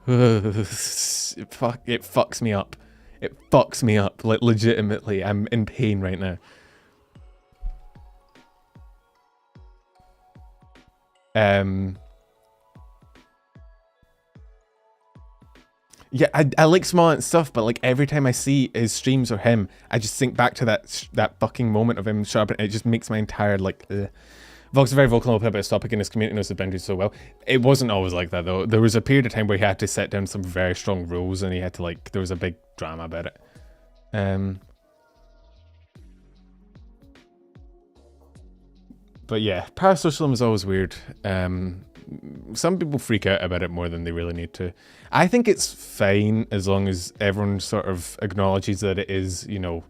it fucks me up. It fucks me up, like legitimately. I'm in pain right now. Yeah, I like Small Ant stuff, but like every time I see his streams or him, I just think back to that fucking moment of him sharpening. It just makes my entire like. Vox is very vocal and open about his topic, and his community knows the boundaries so well. It wasn't always like that though. There was a period of time where he had to set down some very strong rules, and he had to like. There was a big drama about it. But yeah, parasocialism is always weird. Some people freak out about it more than they really need to. I think it's fine as long as everyone sort of acknowledges that it is, you know,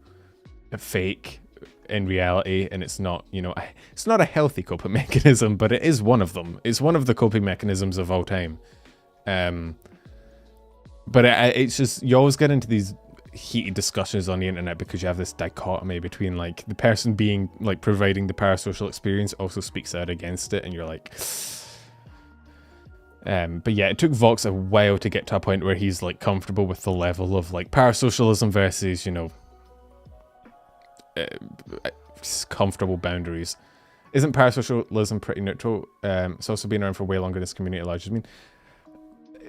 a fake in reality, and it's not, you know, it's not a healthy coping mechanism, but it is one of them. It's one of the coping mechanisms of all time. But it's just, you always get into these heated discussions on the internet because you have this dichotomy between like the person being like providing the parasocial experience also speaks out against it, and you're like, but yeah, it took Vox a while to get to a point where he's like comfortable with the level of like parasocialism versus, you know, comfortable boundaries. Isn't parasocialism pretty neutral? It's also been around for way longer than this community at large. I mean,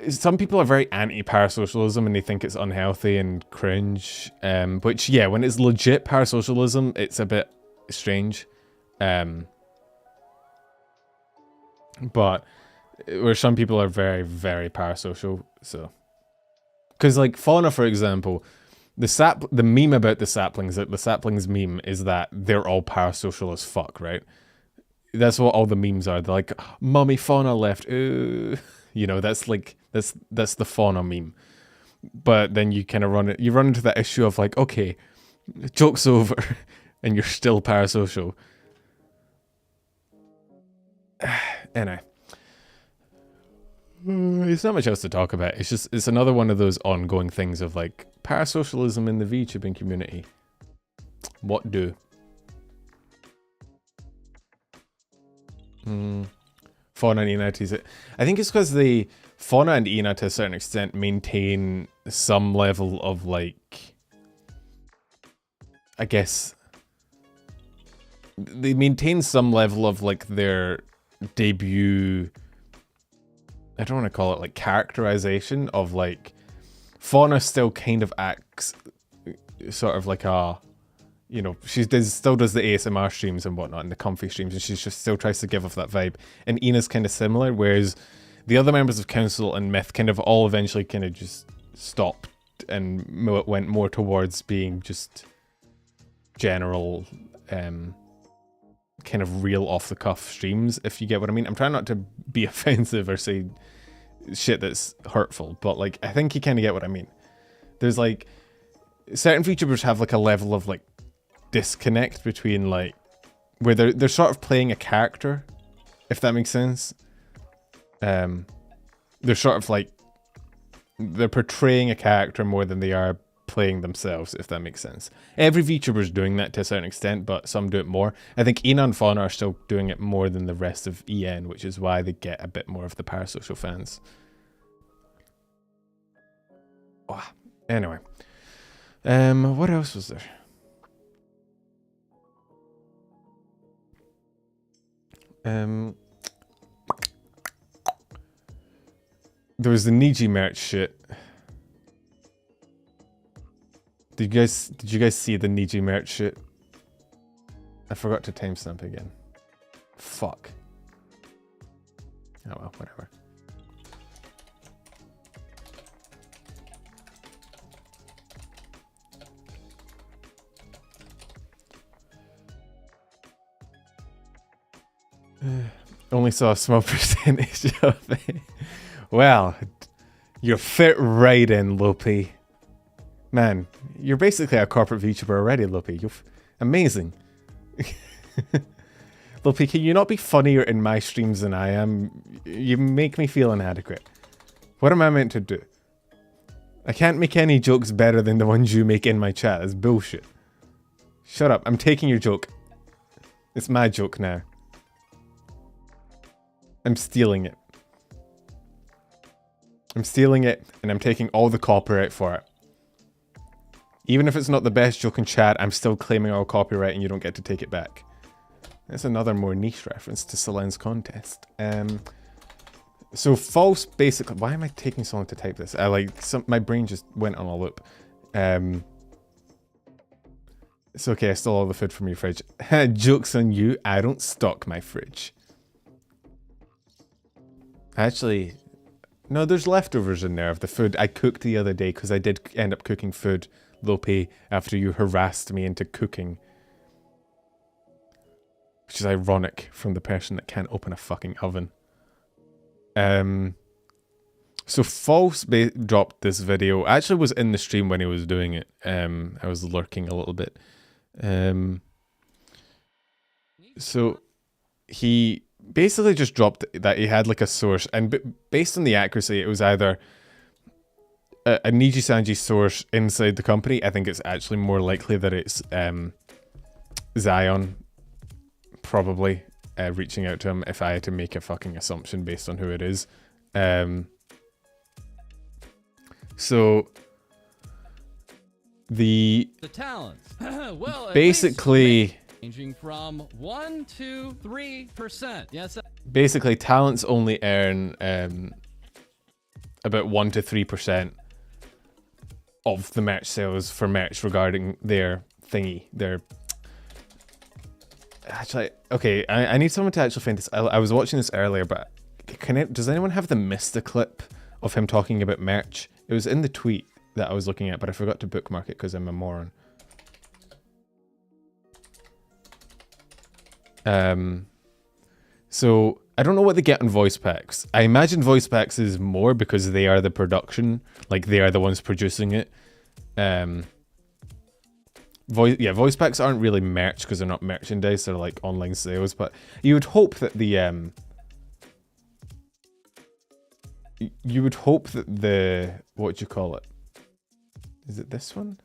some people are very anti-parasocialism and they think it's unhealthy and cringe. Which, yeah, when it's legit parasocialism, it's a bit strange. But where some people are very, very parasocial, so. Because, like, Fauna, for example, the meme about the saplings meme is that they're all parasocial as fuck, right? That's what all the memes are. They're like, "Mummy, Fauna left." Ooh. You know, that's like that's the Fauna meme. But then you kind of run into that issue of like, okay, joke's over, and you're still parasocial. Anyway. There's not much else to talk about. It's another one of those ongoing things of like parasocialism in the VTubing community. What do? Fauna and Ina, I think it's because the Fauna and Ina to a certain extent maintain some level of like, I guess they maintain some level of like their debut, I don't want to call it like characterization of like, Fauna still kind of acts sort of like a, you know, still does the ASMR streams and whatnot and the comfy streams, and she just still tries to give off that vibe. And Ina's kind of similar, whereas the other members of Council and Myth kind of all eventually kind of just stopped and went more towards being just general, kind of real off-the-cuff streams, if you get what I mean. I'm trying not to be offensive or say shit that's hurtful, but like, I think you kind of get what I mean. There's like, certain VTubers have like a level of like disconnect between like, where they're sort of playing a character, if that makes sense. They're sort of like, they're portraying a character more than they are playing themselves, if that makes sense. Every VTuber is doing that to a certain extent, but some do it more. I think Ina and Fauna are still doing it more than the rest of EN, which is why they get a bit more of the parasocial fans. Oh, anyway. What else was there? There was the Niji merch shit. Did you guys see the Niji merch shit? I forgot to timestamp again. Fuck. Oh well, whatever. Only saw a small percentage of it. Well, you fit right in, Lopi. Man, you're basically a corporate VTuber already, Lopi. You're amazing. Lopi, can you not be funnier in my streams than I am? You make me feel inadequate. What am I meant to do? I can't make any jokes better than the ones you make in my chat. That's bullshit. Shut up. I'm taking your joke. It's my joke now. I'm stealing it. I'm stealing it, and I'm taking all the copyright for it. Even if it's not the best joke in chat, I'm still claiming all copyright and you don't get to take it back. That's another more niche reference to Selen's contest. So false, basically. Why am I taking so long to type this? My brain just went on a loop. It's okay, I stole all the food from your fridge. Joke's on you, I don't stock my fridge. Actually, no, there's leftovers in there of the food I cooked the other day, because I did end up cooking food, Lopi, after you harassed me into cooking. Which is ironic from the person that can't open a fucking oven. So False dropped this video. I actually was in the stream when he was doing it. I was lurking a little bit. So he basically just dropped that he had like a source, and based on the accuracy, it was either a Nijisanji source inside the company. I think it's actually more likely that it's Zion, probably reaching out to him if I had to make a fucking assumption based on who it is. So the talents. Well, basically ranging from 1 to 3%. Yes. Basically, talents only earn about 1 to 3% of the merch sales for merch regarding their thingy. Their actually, okay, I need someone to actually find this. I was watching this earlier, but does anyone have the Mr. clip of him talking about merch? It was in the tweet that I was looking at, but I forgot to bookmark it because I'm a moron. So I don't know what they get on voice packs. I imagine voice packs is more because they are the production, like they are the ones producing it. Voice packs aren't really merch because they're not merchandise, they're like online sales, but you would hope that the what do you call it? Is it this one?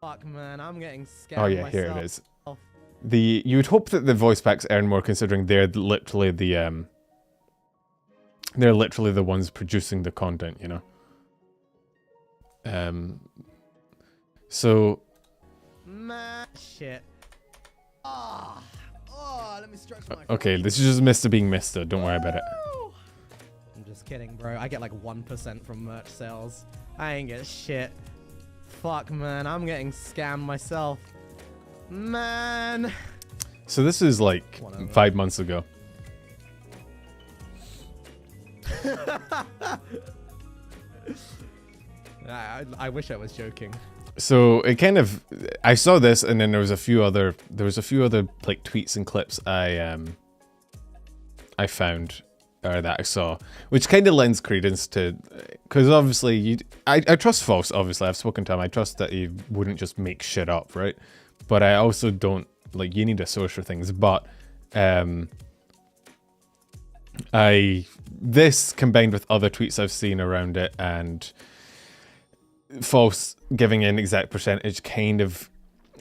Fuck man, I'm getting scammed. Oh yeah, myself. here it is. You would hope that the voice packs earn more considering they're literally the ones producing the content, you know. So man, shit. Let me stretch my okay, this is just Mr. being Mr. Don't worry about it. I'm just kidding, bro. I get like 1% from merch sales. I ain't get shit. Fuck, man. I'm getting scammed myself. Man. So this is like Whatever. 5 months ago. I wish I was joking. So it kind of, I saw this, and then there was a few other like tweets and clips I found, or that I saw, which kind of lends credence to, because obviously I trust False. Obviously, I've spoken to him. I trust that he wouldn't just make shit up, right? But I also don't, like, you need a source for things. But this combined with other tweets I've seen around it and False giving an exact percentage kind of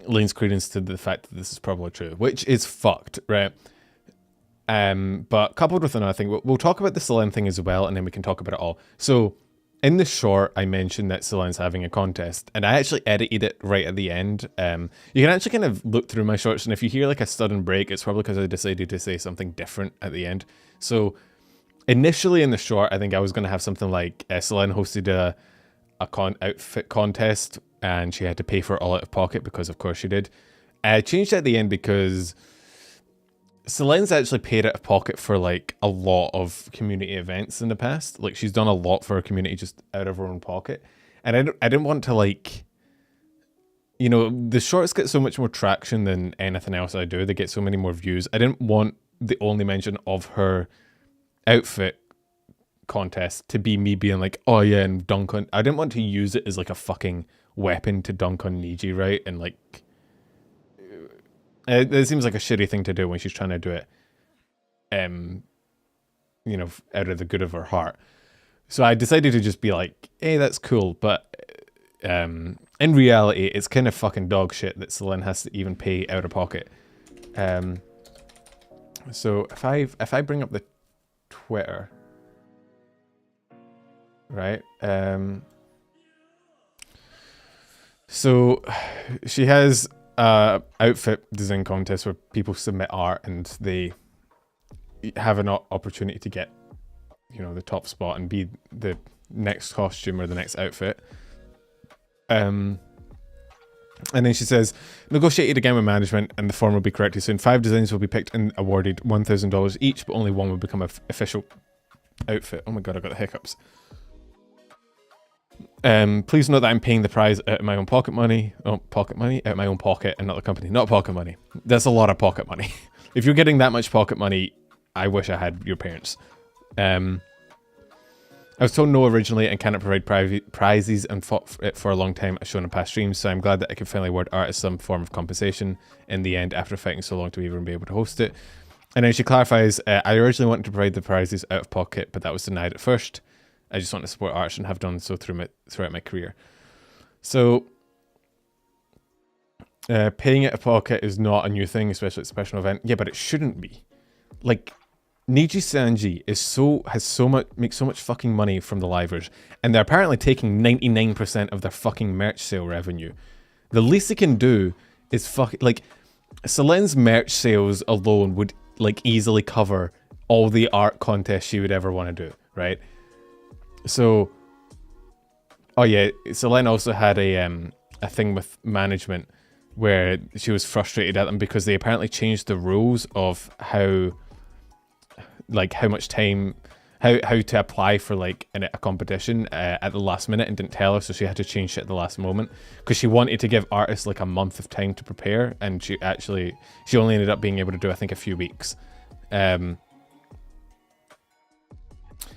lends credence to the fact that this is probably true, which is fucked, right? But coupled with another thing, we'll talk about the Selen thing as well, and then we can talk about it all. So in the short, I mentioned that Selen's having a contest, and I actually edited it right at the end. You can actually kind of look through my shorts, and if you hear like a sudden break, it's probably because I decided to say something different at the end. So initially in the short, I think I was going to have something like Selen hosted a outfit contest, and she had to pay for it all out of pocket because of course she did. I changed it at the end because Selen's actually paid out of pocket for like a lot of community events in the past. Like she's done a lot for her community just out of her own pocket, and I didn't want to, like, you know, the shorts get so much more traction than anything else I do. They get so many more views. I didn't want the only mention of her outfit contest to be me being like, oh yeah, and dunk on. I didn't want to use it as like a fucking weapon to dunk on Niji, right? And like, it seems like a shitty thing to do when she's trying to do it, you know, out of the good of her heart. So I decided to just be like, hey, that's cool, but in reality, it's kind of fucking dog shit that Selen has to even pay out of pocket. So if I bring up the Twitter, right? So she has a outfit design contest where people submit art and they have an opportunity to get, you know, the top spot and be the next costume or the next outfit. And then she says, negotiated again with management and the form will be corrected soon. 5 designs will be picked and awarded $1,000 each, but only one will become an official outfit. Oh my god, I got the hiccups. Please note that I'm paying the prize out of my own pocket money. Oh, pocket money? Out of my own pocket and not the company. Not pocket money. That's a lot of pocket money. If you're getting that much pocket money, I wish I had your parents. I was told no originally and cannot provide prizes and fought it for a long time as shown in past streams, so I'm glad that I could finally award art as some form of compensation in the end after fighting so long to even be able to host it. And then she clarifies, I originally wanted to provide the prizes out of pocket, but that was denied at first. I just want to support arts and have done so throughout my career. So, paying out of pocket is not a new thing, especially at a special event. Yeah, but it shouldn't be. Like, Nijisanji makes so much fucking money from the livers, and they're apparently taking 99% of their fucking merch sale revenue. The least they can do is Selen's merch sales alone would like easily cover all the art contests she would ever want to do, right? So, oh yeah, Selen also had a thing with management where she was frustrated at them because they apparently changed the rules of how much time, how to apply for like a competition at the last minute, and didn't tell her, so she had to change it at the last moment because she wanted to give artists like a month of time to prepare, and she only ended up being able to do I think a few weeks.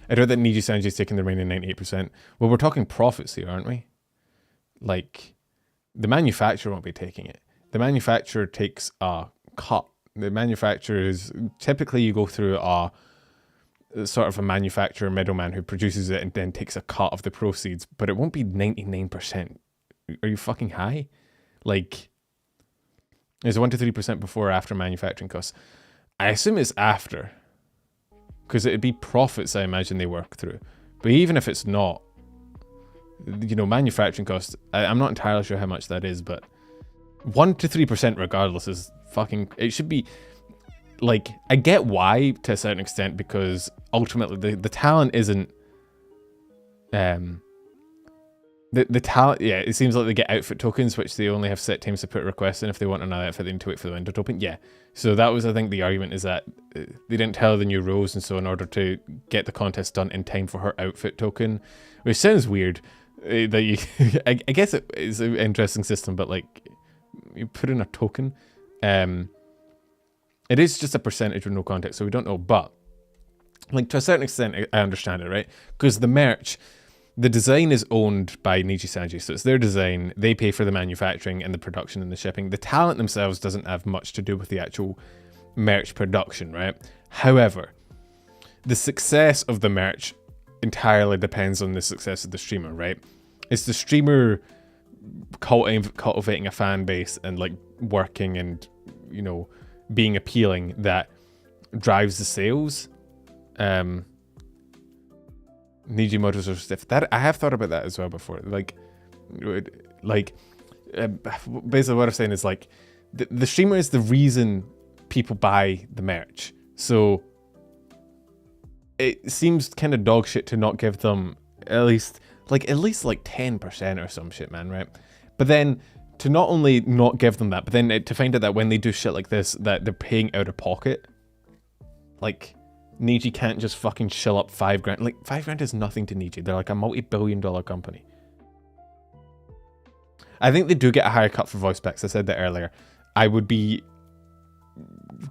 I know that Nijisanji is taking the remaining 98%. Well, we're talking profits here, aren't we? Like, the manufacturer won't be taking it. The manufacturer takes a cut. The manufacturer is typically you go through a sort of a manufacturer middleman who produces it and then takes a cut of the proceeds, but it won't be 99%. Are you fucking high? Like, is it 1 to 3% before or after manufacturing costs? I assume it's after, because it'd be profits I imagine they work through. But even if it's not, you know, manufacturing costs, I'm not entirely sure how much that is, but 1 to 3% regardless is fucking, it should be, like, I get why to a certain extent, because ultimately the talent isn't, the talent, yeah, it seems like they get outfit tokens, which they only have set times to put requests in. If they want another outfit, they need to wait for the window to open. Yeah, so that was, I think, the argument is that they didn't tell her the new rules, and so in order to get the contest done in time for her outfit token, which sounds weird, that you, I guess it is an interesting system, but like, you put in a token, it is just a percentage with no context, so we don't know, but like to a certain extent, I understand it, right? Because the merch, the design is owned by Nijisanji, so it's their design. They pay for the manufacturing and the production and the shipping. The talent themselves doesn't have much to do with the actual merch production, right? However, the success of the merch entirely depends on the success of the streamer, right? It's the streamer cultivating a fan base and like working and, you know, being appealing that drives the sales. Niji models are stiff. That I have thought about that as well before. Basically what I'm saying is like the streamer is the reason people buy the merch. So it seems kind of dog shit to not give them at least like 10% or some shit, man, right? But then to not only not give them that, but then to find out that when they do shit like this, that they're paying out of pocket. Like, Niji can't just fucking shill up $5,000. Like, $5,000 is nothing to Niji. They're like a multi-billion-dollar company. I think they do get a higher cut for voice packs. I said that earlier. I would be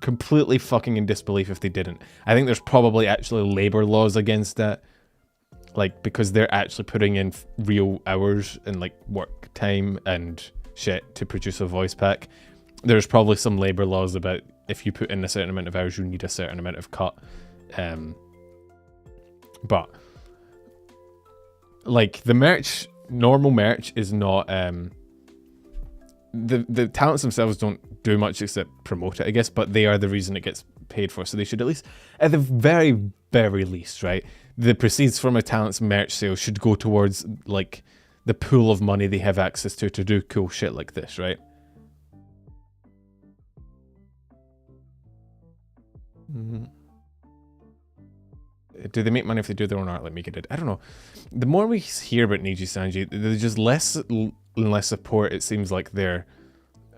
completely fucking in disbelief if they didn't. I think there's probably actually labor laws against that. like because they're actually putting in real hours and like work time and shit to produce a voice pack. There's probably some labor laws about if you put in a certain amount of hours, you need a certain amount of cut. But like the merch, normal merch is not the talents themselves don't do much except promote it, I guess, but they are the reason it gets paid for. So they should at least, at the very, very least, right? The proceeds from a talent's merch sale should go towards like the pool of money they have access to do cool shit like this, right? Do they make money if they do their own art like Mika did? I don't know. The more we hear about Nijisanji, there's just less and less support it seems like they're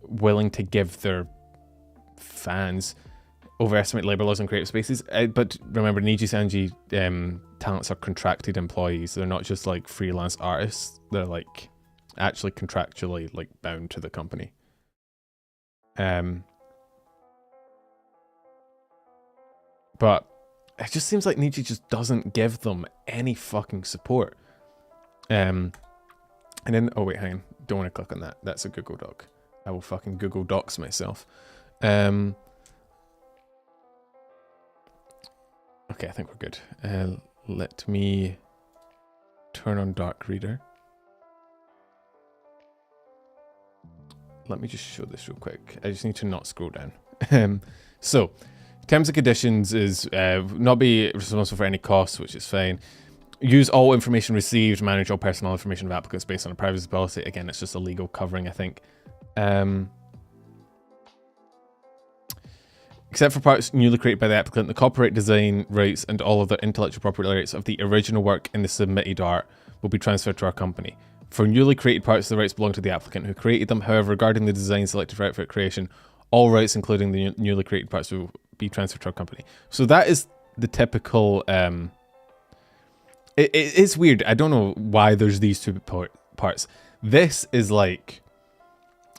willing to give their fans. Overestimate labor laws in creative spaces. But remember, Nijisanji talents are contracted employees. They're not just like freelance artists. They're like actually contractually like bound to the company. But it just seems like Niji just doesn't give them any fucking support. And then, oh wait, hang on. Don't want to click on that. That's a Google Doc. I will fucking Google Docs myself. Okay, I think we're good. Let me turn on Dark Reader. Let me just show this real quick. I just need to not scroll down. So, terms and conditions is not be responsible for any costs, which is fine. Use all information received, manage all personal information of applicants based on a privacy policy. Again, it's just a legal covering, I think. Except for parts newly created by the applicant, the copyright, design rights, and all of the intellectual property rights of the original work in the submitted art will be transferred to our company. For newly created parts, the rights belong to the applicant who created them. However, regarding the design selected for outfit creation, all rights, including the newly created parts, will be transferred to our company. So that is the typical... It's weird. I don't know why there's these two parts. This is like...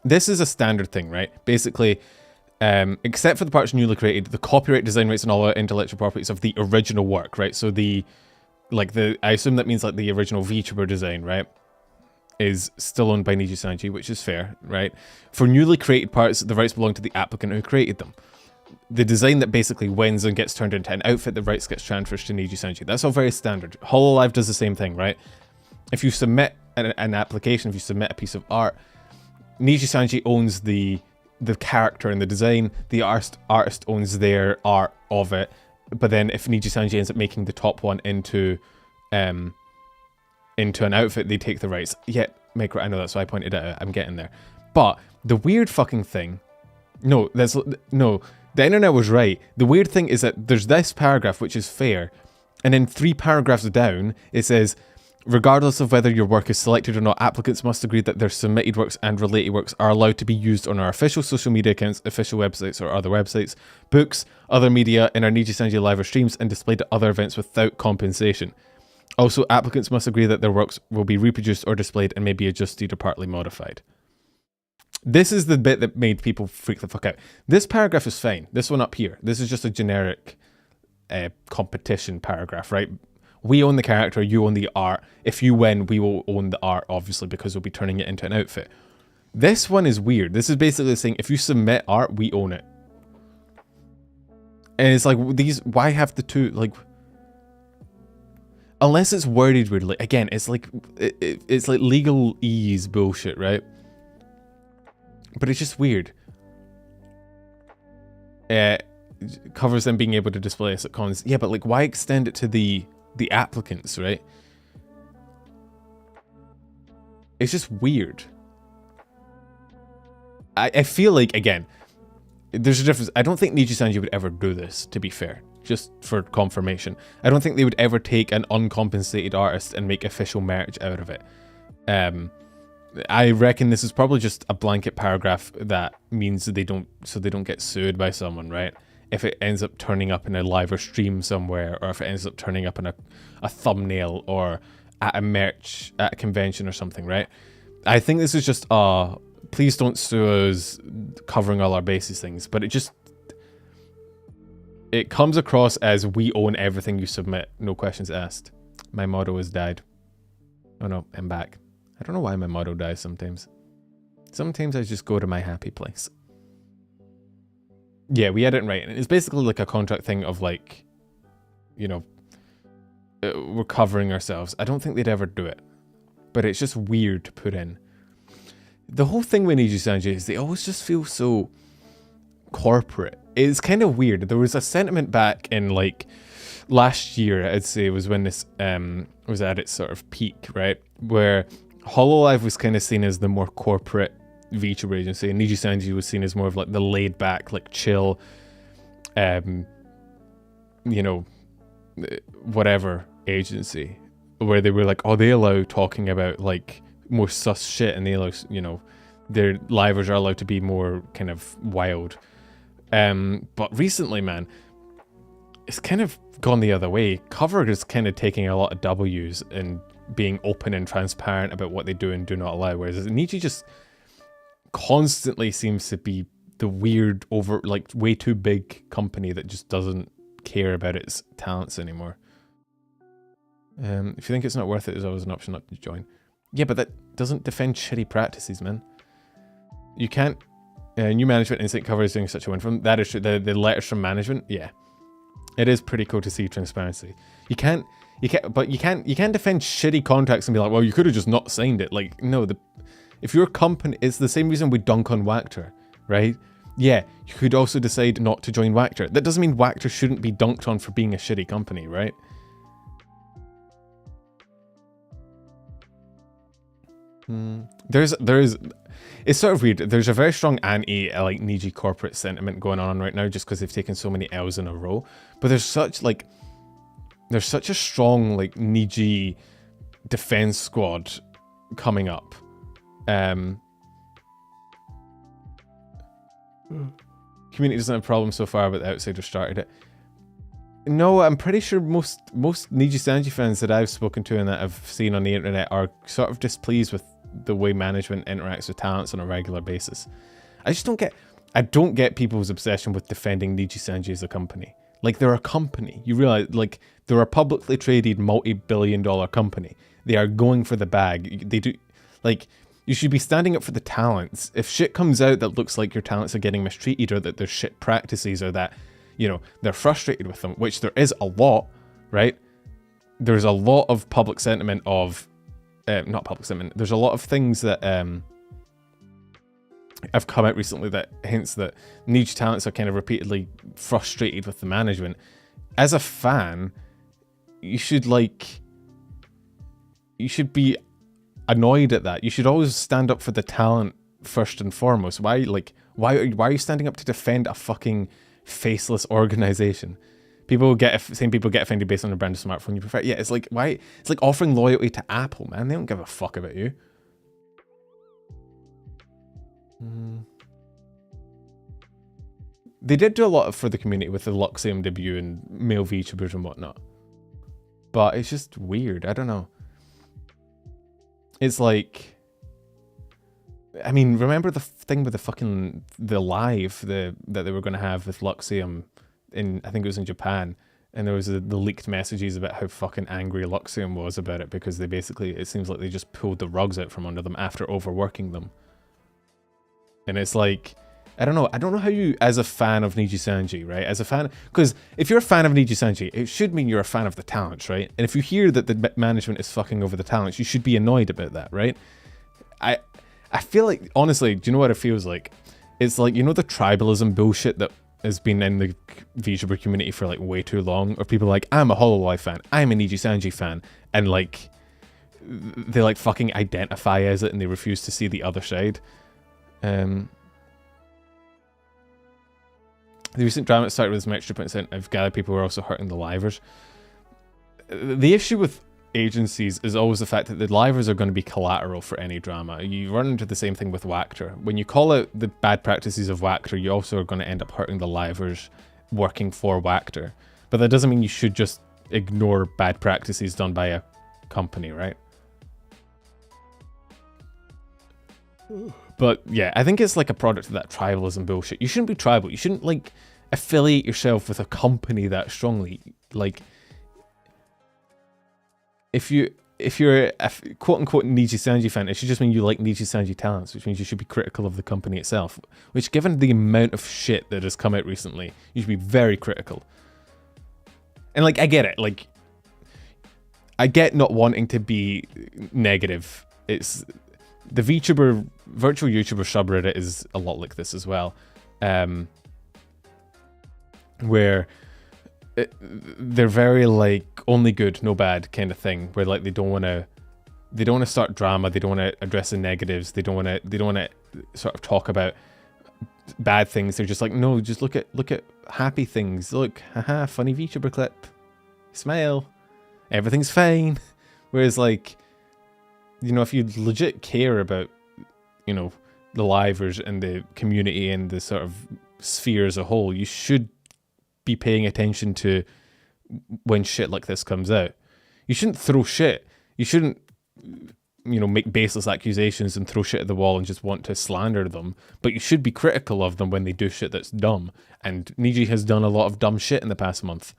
This is a standard thing, right? Basically... except for the parts newly created, the copyright, design rights, and all the intellectual properties of the original work, right? So I assume that means like the original VTuber design, right? Is still owned by Nijisanji, which is fair, right? For newly created parts, the rights belong to the applicant who created them. The design that basically wins and gets turned into an outfit, the rights gets transferred to Nijisanji. That's all very standard. Hololive does the same thing, right? If you submit an application, if you submit a piece of art, Nijisanji owns the character and the design, the artist owns their art of it, but then if Nijisanji ends up making the top one into an outfit, they take the rights. Yeah, Micro, I know that's why I pointed it out. I'm getting there. But the weird fucking thing, the internet was right. The weird thing is that there's this paragraph, which is fair, and then 3 paragraphs down, it says, regardless of whether your work is selected or not, applicants must agree that their submitted works and related works are allowed to be used on our official social media accounts, official websites or other websites, books, other media, in our Nijisanji live or streams, and displayed at other events without compensation. Also, applicants must agree that their works will be reproduced or displayed and may be adjusted or partly modified. This is the bit that made people freak the fuck out. This paragraph is fine. This one up here. This is just a generic competition paragraph, right? We own the character, you own the art. If you win, we will own the art, obviously, because we'll be turning it into an outfit. This one is weird. This is basically saying, if you submit art, we own it. And it's like, why have the two, like... Unless it's worded weirdly. Again, it's like, it's like legalese bullshit, right? But it's just weird. Covers them being able to display as cons. Yeah, but like, why extend it to the applicants, right? It's just weird. I feel like, again, there's a difference. I don't think Nijisanji would ever do this, to be fair, just for confirmation. I don't think they would ever take an uncompensated artist and make official merch out of it. I reckon this is probably just a blanket paragraph that means that they don't get sued by someone, right? If it ends up turning up in a live or stream somewhere, or if it ends up turning up in a thumbnail or at a merch, at a convention or something, right? I think this is just please don't sue us, covering all our bases things, but it comes across as we own everything you submit, no questions asked. My model has died. Oh no, I'm back. I don't know why my model dies sometimes. Sometimes I just go to my happy place. Yeah, we had it right. It's basically like a contract thing of like, you know, we're covering ourselves. I don't think they'd ever do it, but it's just weird to put in. The whole thing with Nijisanji is they always just feel so corporate. It's kind of weird. There was a sentiment back in like last year, I'd say, was when this was at its sort of peak, right? Where Hololive was kind of seen as the more corporate VTuber agency, and Nijisanji was seen as more of like the laid back, like chill, you know, whatever agency, where they were like, oh, they allow talking about like more sus shit, and they allow, you know, their livers are allowed to be more kind of wild. But recently, man, it's kind of gone the other way. Cover is kind of taking a lot of W's and being open and transparent about what they do and do not allow, whereas Niji just constantly seems to be the weird, over, like, way too big company that just doesn't care about its talents anymore. If you think it's not worth it, there's always an option not to join. Yeah, but that doesn't defend shitty practices, man. You can't... new management instant cover is doing such a win from... That is true. The letters from management, yeah. It is pretty cool to see transparency. You can't defend shitty contracts and be like, well, you could have just not signed it. Like, no, if your company... It's the same reason we dunk on Wactor, right? Yeah, you could also decide not to join Wactor. That doesn't mean Wactor shouldn't be dunked on for being a shitty company, right? There's it's sort of weird. There's a very strong anti like Niji corporate sentiment going on right now, just because they've taken so many L's in a row. But there's such a strong like Niji defense squad coming up. Community doesn't have problems so far, but the outsiders started it. No, I'm pretty sure most Nijisanji fans that I've spoken to and that I've seen on the internet are sort of displeased with the way management interacts with talents on a regular basis. I don't get people's obsession with defending Nijisanji as a company. Like, they're a company. You realize, like, they're a publicly traded multi-billion-dollar company. They are going for the bag. They do, like, you should be standing up for the talents. If shit comes out that looks like your talents are getting mistreated, or that there's shit practices, or that, you know, they're frustrated with them, which there is a lot, right? There's a lot of public sentiment of, not public sentiment, there's a lot of things that have come out recently that hints that niche talents are kind of repeatedly frustrated with the management. As a fan, you should be annoyed at that. You should always stand up for the talent first and foremost. Why are you standing up to defend a fucking faceless organization? Same people get offended based on the brand of smartphone you prefer. Yeah, it's like, why? It's like offering loyalty to Apple, man. They don't give a fuck about you. They did do a lot for the community with the Henya Debut and male VTubers and whatnot. But it's just weird. I don't know. It's like... I mean, remember the thing with the live that they were going to have with Luxium in, I think it was in Japan, and there was the leaked messages about how fucking angry Luxium was about it, because they basically, it seems like they just pulled the rugs out from under them after overworking them. And it's like, I don't know how you, as a fan of Nijisanji, right? As a fan, because if you're a fan of Nijisanji, it should mean you're a fan of the talents, right? And if you hear that the management is fucking over the talents, you should be annoyed about that, right? I feel like, honestly, do you know what it feels like? It's like, you know, the tribalism bullshit that has been in the VTuber community for like way too long, or people like, I'm a Hololive fan, I'm a Nijisanji fan, and like, they like fucking identify as it and they refuse to see the other side. The recent drama started with this extra percent of gathered people who are also hurting the livers. The issue with agencies is always the fact that the livers are going to be collateral for any drama. You run into the same thing with Wactor. When you call out the bad practices of Wactor, you also are going to end up hurting the livers working for Wactor. But that doesn't mean you should just ignore bad practices done by a company, right? But yeah, I think it's like a product of that tribalism bullshit. You shouldn't be tribal. You shouldn't like affiliate yourself with a company that strongly. Like, if you're a quote unquote Nijisanji fan, it should just mean you like Nijisanji talents, which means you should be critical of the company itself. Which, given the amount of shit that has come out recently, you should be very critical. And like, I get it. Like, I get not wanting to be negative. It's the VTuber, virtual YouTuber subreddit is a lot like this as well, where they're very like only good, no bad kind of thing. Where like they don't want to start drama. They don't want to address the negatives. They don't want to sort of talk about bad things. They're just like, no, just look at happy things. Look, haha, funny VTuber clip. Smile. Everything's fine. Whereas like, you know, if you legit care about, you know, the livers and the community and the sort of sphere as a whole, you should be paying attention to when shit like this comes out. You shouldn't throw shit. You shouldn't, you know, make baseless accusations and throw shit at the wall and just want to slander them. But you should be critical of them when they do shit that's dumb. And Niji has done a lot of dumb shit in the past month.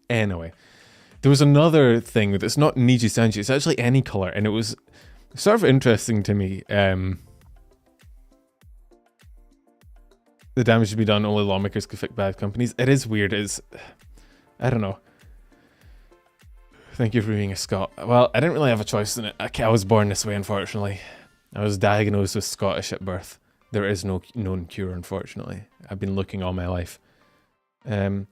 Anyway, there was another thing that's not Nijisanji, it's actually any color, and it was sort of interesting to me. The damage to be done, only lawmakers could fix bad companies. It is weird, I don't know. Thank you for being a Scot. Well, I didn't really have a choice in it. I was born this way, unfortunately. I was diagnosed with Scottish at birth. There is no known cure, unfortunately. I've been looking all my life. I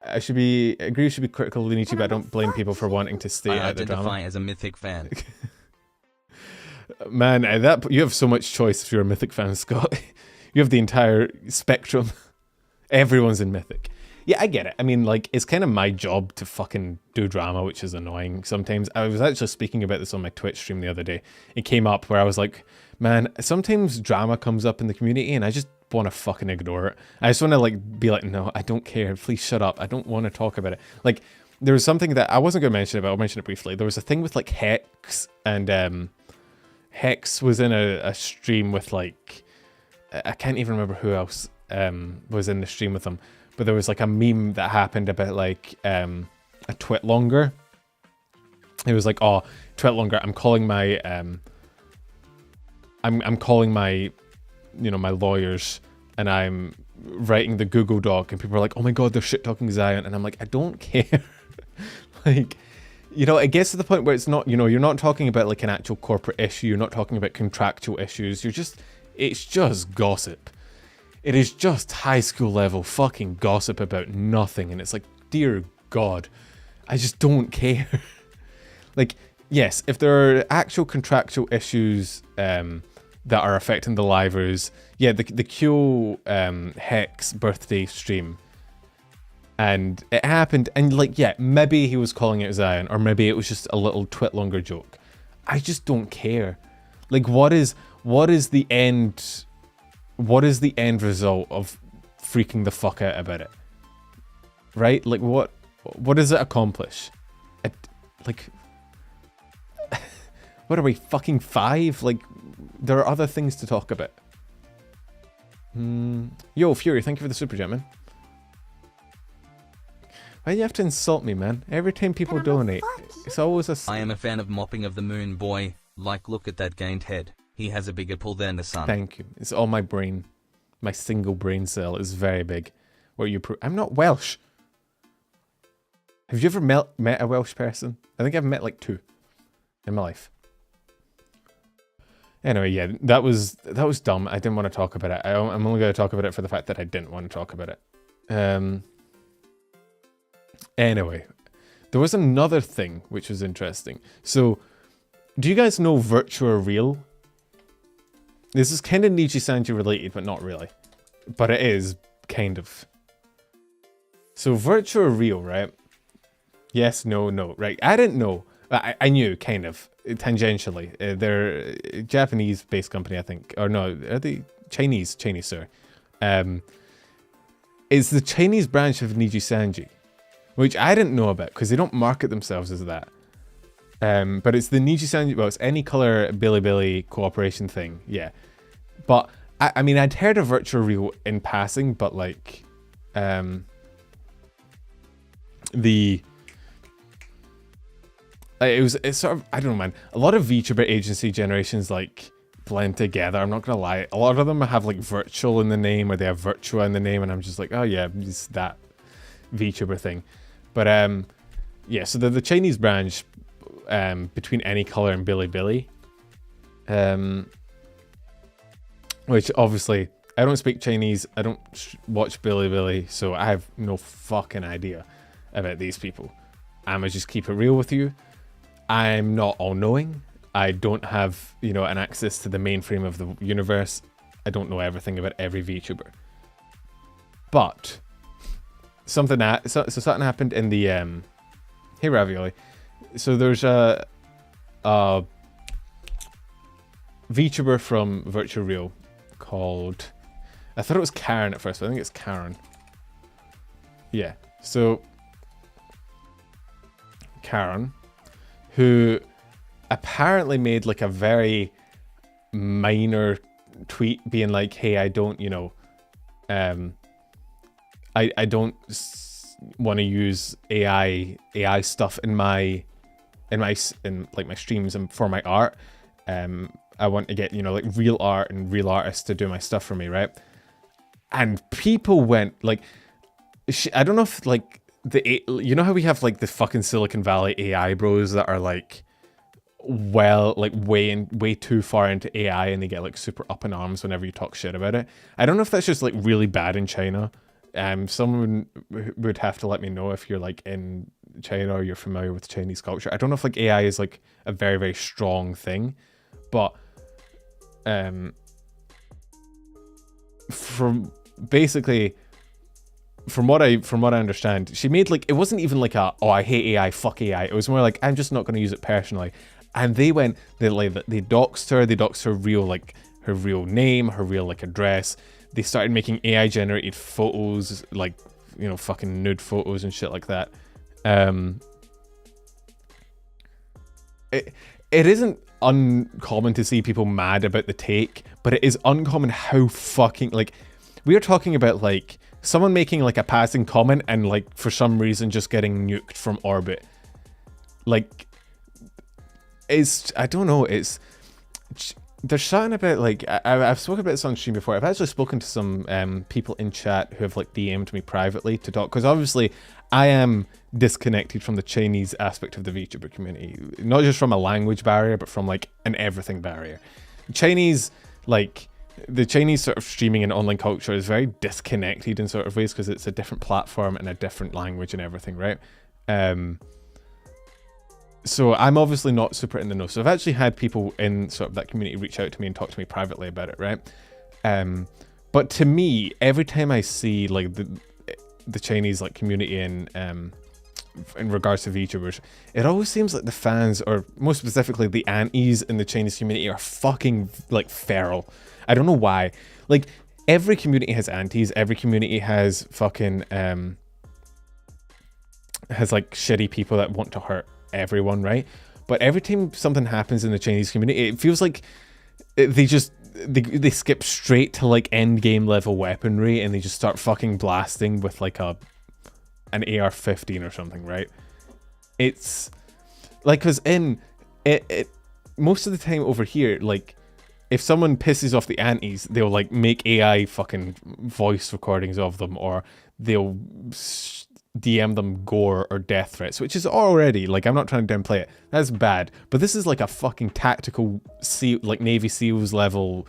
agree should be critical of the Nichi, but I don't blame people for wanting to stay out of the drama. I identify as a Mythic fan. Man, you have so much choice if you're a Mythic fan, Scott. You have the entire spectrum. Everyone's in Mythic. Yeah, I get it. I mean, like, it's kind of my job to fucking do drama, which is annoying sometimes. I was actually speaking about this on my Twitch stream the other day. It came up where I was like, man, sometimes drama comes up in the community and I just want to fucking ignore it. I just want to like be like, no, I don't care. Please shut up. I don't want to talk about it. Like, there was something that I wasn't going to mention it, but I'll mention it briefly. There was a thing with like Hex, and Hex was in a stream with like, I can't even remember who else was in the stream with them. But there was like a meme that happened about like a twit longer. It was like, oh, twit longer. I'm calling my I'm calling my, you know, my lawyers, and I'm writing the Google Doc, and people are like, oh my god, they're shit talking Zion, and I'm like, I don't care. Like, you know, it gets to the point where it's not, you know, you're not talking about like an actual corporate issue. You're not talking about contractual issues. It's just gossip. It is just high school level fucking gossip about nothing. And it's like, dear God, I just don't care. Like, yes, if there are actual contractual issues that are affecting the livers, yeah, the Kyo Hex birthday stream, and it happened, and like, yeah, maybe he was calling it Zion, or maybe it was just a little twit longer joke. I just don't care. Like, what is the end? What is the end result of freaking the fuck out about it? Right? Like, what does it accomplish? Like, what are we, fucking 5? Like, there are other things to talk about. Yo, Fury, thank you for the super chat, man. Why do you have to insult me, man? Every time people donate, it's always a... I am a fan of Mopping of the Moon, boy. Like, look at that gained head. He has a bigger pull than the sun. Thank you. It's all my brain. My single brain cell is very big. What you I'm not Welsh. Have you ever met a Welsh person? I think I've met like 2 in my life. Anyway, yeah, that was dumb. I didn't want to talk about it. I'm only going to talk about it for the fact that I didn't want to talk about it. Anyway, there was another thing which was interesting. So, do you guys know Virtua Real? This is kind of Nijisanji related, but not really. But it is, kind of. So Virtua Real, right? Yes, no, right? I didn't know. I knew, kind of, tangentially. They're a Japanese-based company, I think. Or no, are they Chinese? Chinese, sir. It's the Chinese branch of Nijisanji, which I didn't know about, because they don't market themselves as that. But it's the Nijisanji, well, it's any color Bilibili cooperation thing, yeah. But I mean, I'd heard of virtual real in passing, but like, it's sort of, I don't know, man. A lot of VTuber agency generations like blend together. I'm not gonna lie. A lot of them have like virtual in the name, or they have virtua in the name, and I'm just like, oh yeah, it's that VTuber thing. But yeah. So the Chinese branch between Any Color and Bilibili, which obviously I don't speak Chinese. I don't watch Bilibili, so I have no fucking idea about these people. I'ma just keep it real with you. I'm not all-knowing. I don't have, you know, an access to the mainframe of the universe. I don't know everything about every VTuber. But something something happened in the hey Ravioli. So there's a VTuber from Virtual Real called, I thought it was Karen at first, but I think it's Karen. Yeah. So Karen, who apparently made like a very minor tweet being like, hey, I don't, you know, I don't want to use AI stuff in my like my streams and for my art. I want to get, you know, like real art and real artists to do my stuff for me, right? And people went like, I don't know if like you know how we have like the fucking Silicon Valley AI bros that are like, well, like way too far into AI, and they get like super up in arms whenever you talk shit about it. I don't know if that's just like really bad in China. Someone would have to let me know if you're like in China or you're familiar with Chinese culture. I don't know if like AI is like a very, very strong thing, but from what I understand, she made like, it wasn't even like a, oh, I hate AI, fuck AI. It was more like, I'm just not going to use it personally. And they doxed her. They doxed her real, like her real name, her real like address. They started making AI generated photos, like, you know, fucking nude photos and shit like that. It isn't uncommon to see people mad about the take, but it is uncommon how fucking, like, we are talking about like someone making like a passing comment and like for some reason just getting nuked from orbit. Like, I don't know, there's something about like, I've spoken about this on stream before. I've actually spoken to some people in chat who have like DM'd me privately to talk, because obviously I am disconnected from the Chinese aspect of the VTuber community, not just from a language barrier, but from like an everything barrier. Chinese, like the Chinese sort of streaming and online culture is very disconnected in sort of ways, because it's a different platform and a different language and everything, right? So I'm obviously not super in the know. So I've actually had people in sort of that community reach out to me and talk to me privately about it, right? But to me, every time I see like the Chinese like community in regards to VTubers, it always seems like the fans, or more specifically the aunties in the Chinese community, are fucking like feral. I don't know why. Like, every community has aunties. Every community has fucking has like shitty people that want to hurt everyone, right? But every time something happens in the Chinese community, it feels like they skip straight to like end game level weaponry, and they just start fucking blasting with like an AR-15 or something, right? It's like, because in it most of the time over here, like, if someone pisses off the aunties, they'll like make AI fucking voice recordings of them, or they'll DM them gore or death threats, which is already, like, I'm not trying to downplay it, that's bad, but this is like a fucking tactical like Navy SEALs level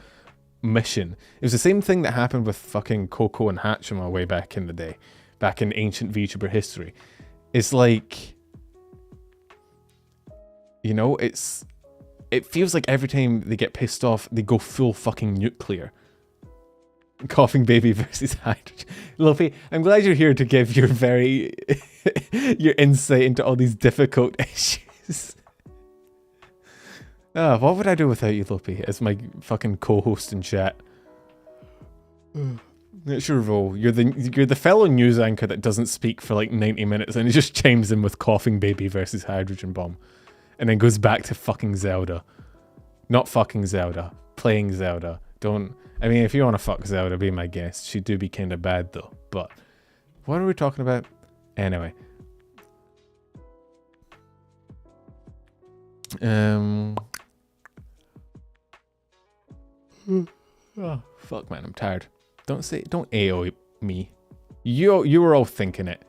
mission. It was the same thing that happened with fucking Coco and Hachima way back in the day, back in ancient VTuber history. It's like, you know, it feels like every time they get pissed off, they go full fucking nuclear. Coughing baby versus hydrogen. Luffy, I'm glad you're here to give your your insight into all these difficult issues. What would I do without you, Luffy, as my fucking co-host in chat? It's your role. You're the fellow news anchor that doesn't speak for like 90 minutes, and he just chimes in with coughing baby versus hydrogen bomb, and then goes back to fucking Zelda. Not fucking Zelda. Playing Zelda. Don't. I mean, if you want to fuck Zelda, be my guest. She do be kind of bad though. But what are we talking about? Anyway. Oh, fuck, man, I'm tired. Don't AO me. You were all thinking it.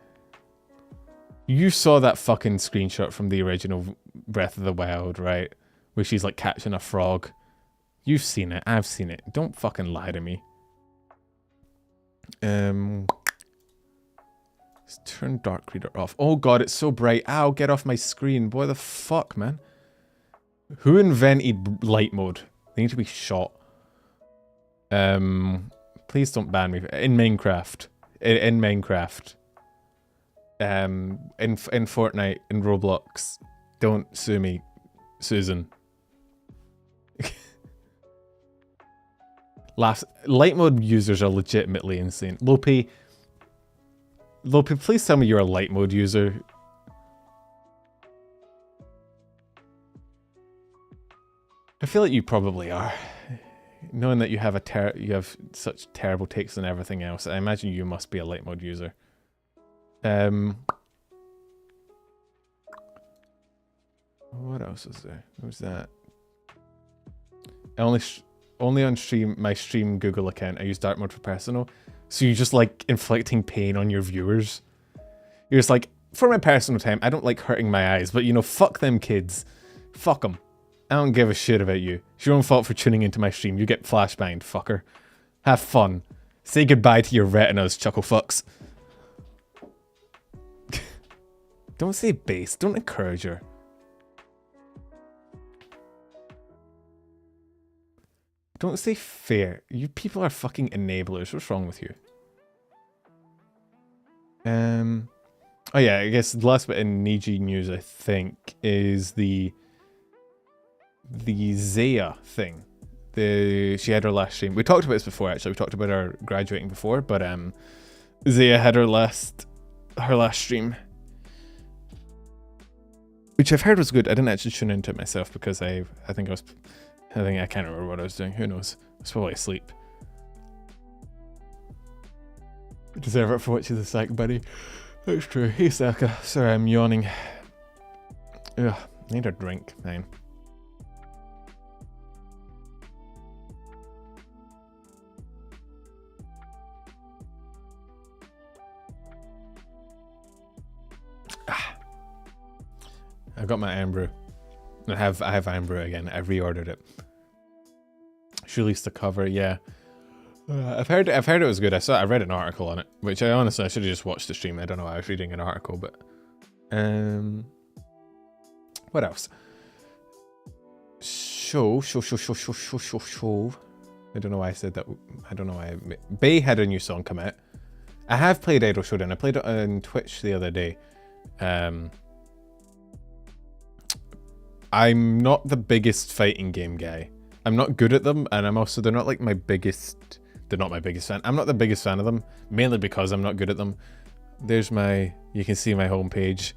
You saw that fucking screenshot from the original Breath of the Wild, right? Where she's like catching a frog. You've seen it. I've seen it. Don't fucking lie to me. Let's turn Dark Reader off. Oh god, it's so bright. Ow, get off my screen. What the fuck, man? Who invented light mode? They need to be shot. Please don't ban me. In Minecraft. In Minecraft. In Fortnite, in Roblox. Don't sue me, Susan. Light mode users are legitimately insane. Lopi, please tell me you're a light mode user. I feel like you probably are. Knowing that you have such terrible takes on everything else, I imagine you must be a light mode user. What else is there? What was that? Only on my stream Google account, I use dark mode for personal. So you're just like inflicting pain on your viewers. You're just like, for my personal time, I don't like hurting my eyes, but you know, fuck them kids. Fuck them. I don't give a shit about you. It's your own fault for tuning into my stream. You get flashbanged, fucker. Have fun. Say goodbye to your retinas, chuckle fucks. Don't say base. Don't encourage her. Don't say fair. You people are fucking enablers. What's wrong with you? Oh yeah, I guess the last bit in Niji news, I think, is the Zaya thing. She had her last stream. We talked about this before, actually. We talked about her graduating before, but Zaya had her last stream, which I've heard was good. I didn't actually tune into it myself because I think I can't remember what I was doing. Who knows? I was probably asleep. Deserve it for watching the psych, buddy. That's true. Hey, Saka. Sorry, I'm yawning. Ugh, I need a drink, man. I've got my Ambrew. I have Ambrew again. I've reordered it. She released the cover, yeah. I've heard it was good. I read an article on it, which I honestly should have just watched the stream. I don't know why I was reading an article, but what else? Show. I don't know why I said that. I don't know why. Bay had a new song come out. I have played Idol Showdown. I played it on Twitch the other day. I'm not the biggest fighting game guy. I'm not good at them, and they're not like my biggest. They're not my biggest fan. I'm not the biggest fan of them, mainly because I'm not good at them. There's you can see my homepage.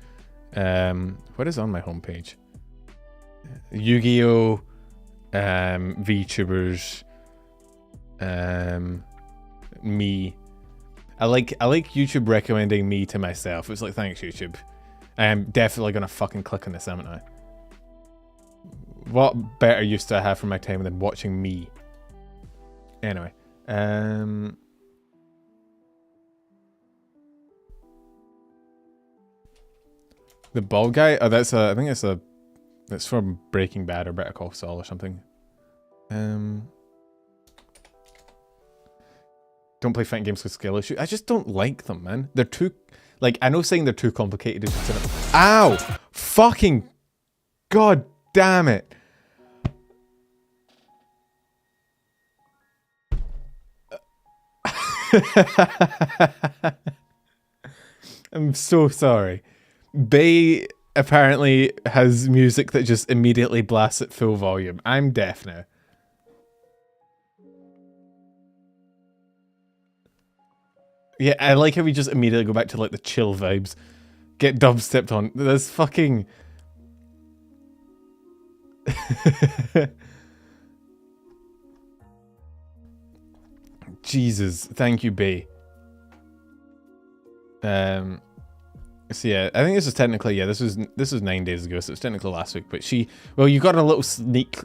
What is on my homepage? Yu-Gi-Oh, VTubers, me. I like YouTube recommending me to myself. It's like, thanks YouTube. I am definitely gonna fucking click on this, haven't I? What better use do I have for my time than watching me? Anyway, the bald guy. Oh, I think that's from Breaking Bad or Better Call Saul or something. Don't play fighting games with skill issue. I just don't like them, man. They're too, like, I know saying they're too complicated is just ow! Fucking god damn it! I'm so sorry. Bay apparently has music that just immediately blasts at full volume. I'm deaf now. Yeah, I like how we just immediately go back to like the chill vibes. Get dubstepped on. That's fucking... Jesus, thank you, Bay. So yeah, I think this is technically, this was 9 days ago, so it's technically last week. But well, you got a little sneak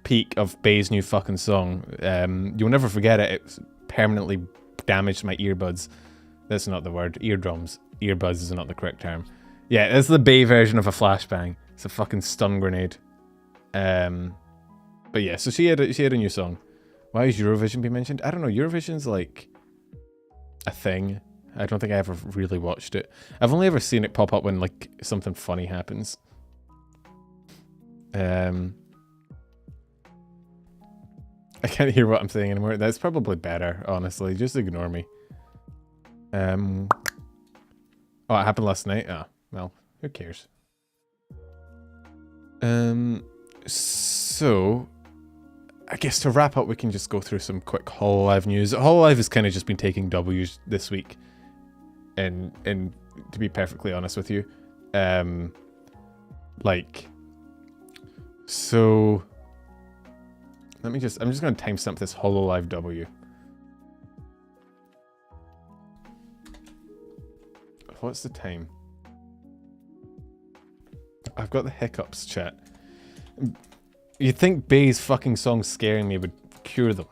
peek of Bay's new fucking song. You'll never forget it. It permanently damaged my earbuds. That's not the word. Eardrums. Earbuds is not the correct term. Yeah, it's the Bay version of a flashbang. It's a fucking stun grenade. But yeah, so she had a new song. Why is Eurovision being mentioned? I don't know. Eurovision's like a thing. I don't think I ever really watched it. I've only ever seen it pop up when like something funny happens. I can't hear what I'm saying anymore. That's probably better, honestly. Just ignore me. Oh, it happened last night? Oh, well, who cares? So I guess to wrap up, we can just go through some quick Hololive news. Hololive has kind of just been taking W's this week. And to be perfectly honest with you, so I'm just going to timestamp this Hololive W. What's the time? I've got the hiccups, chat. You'd think Bay's fucking song scaring me would cure them.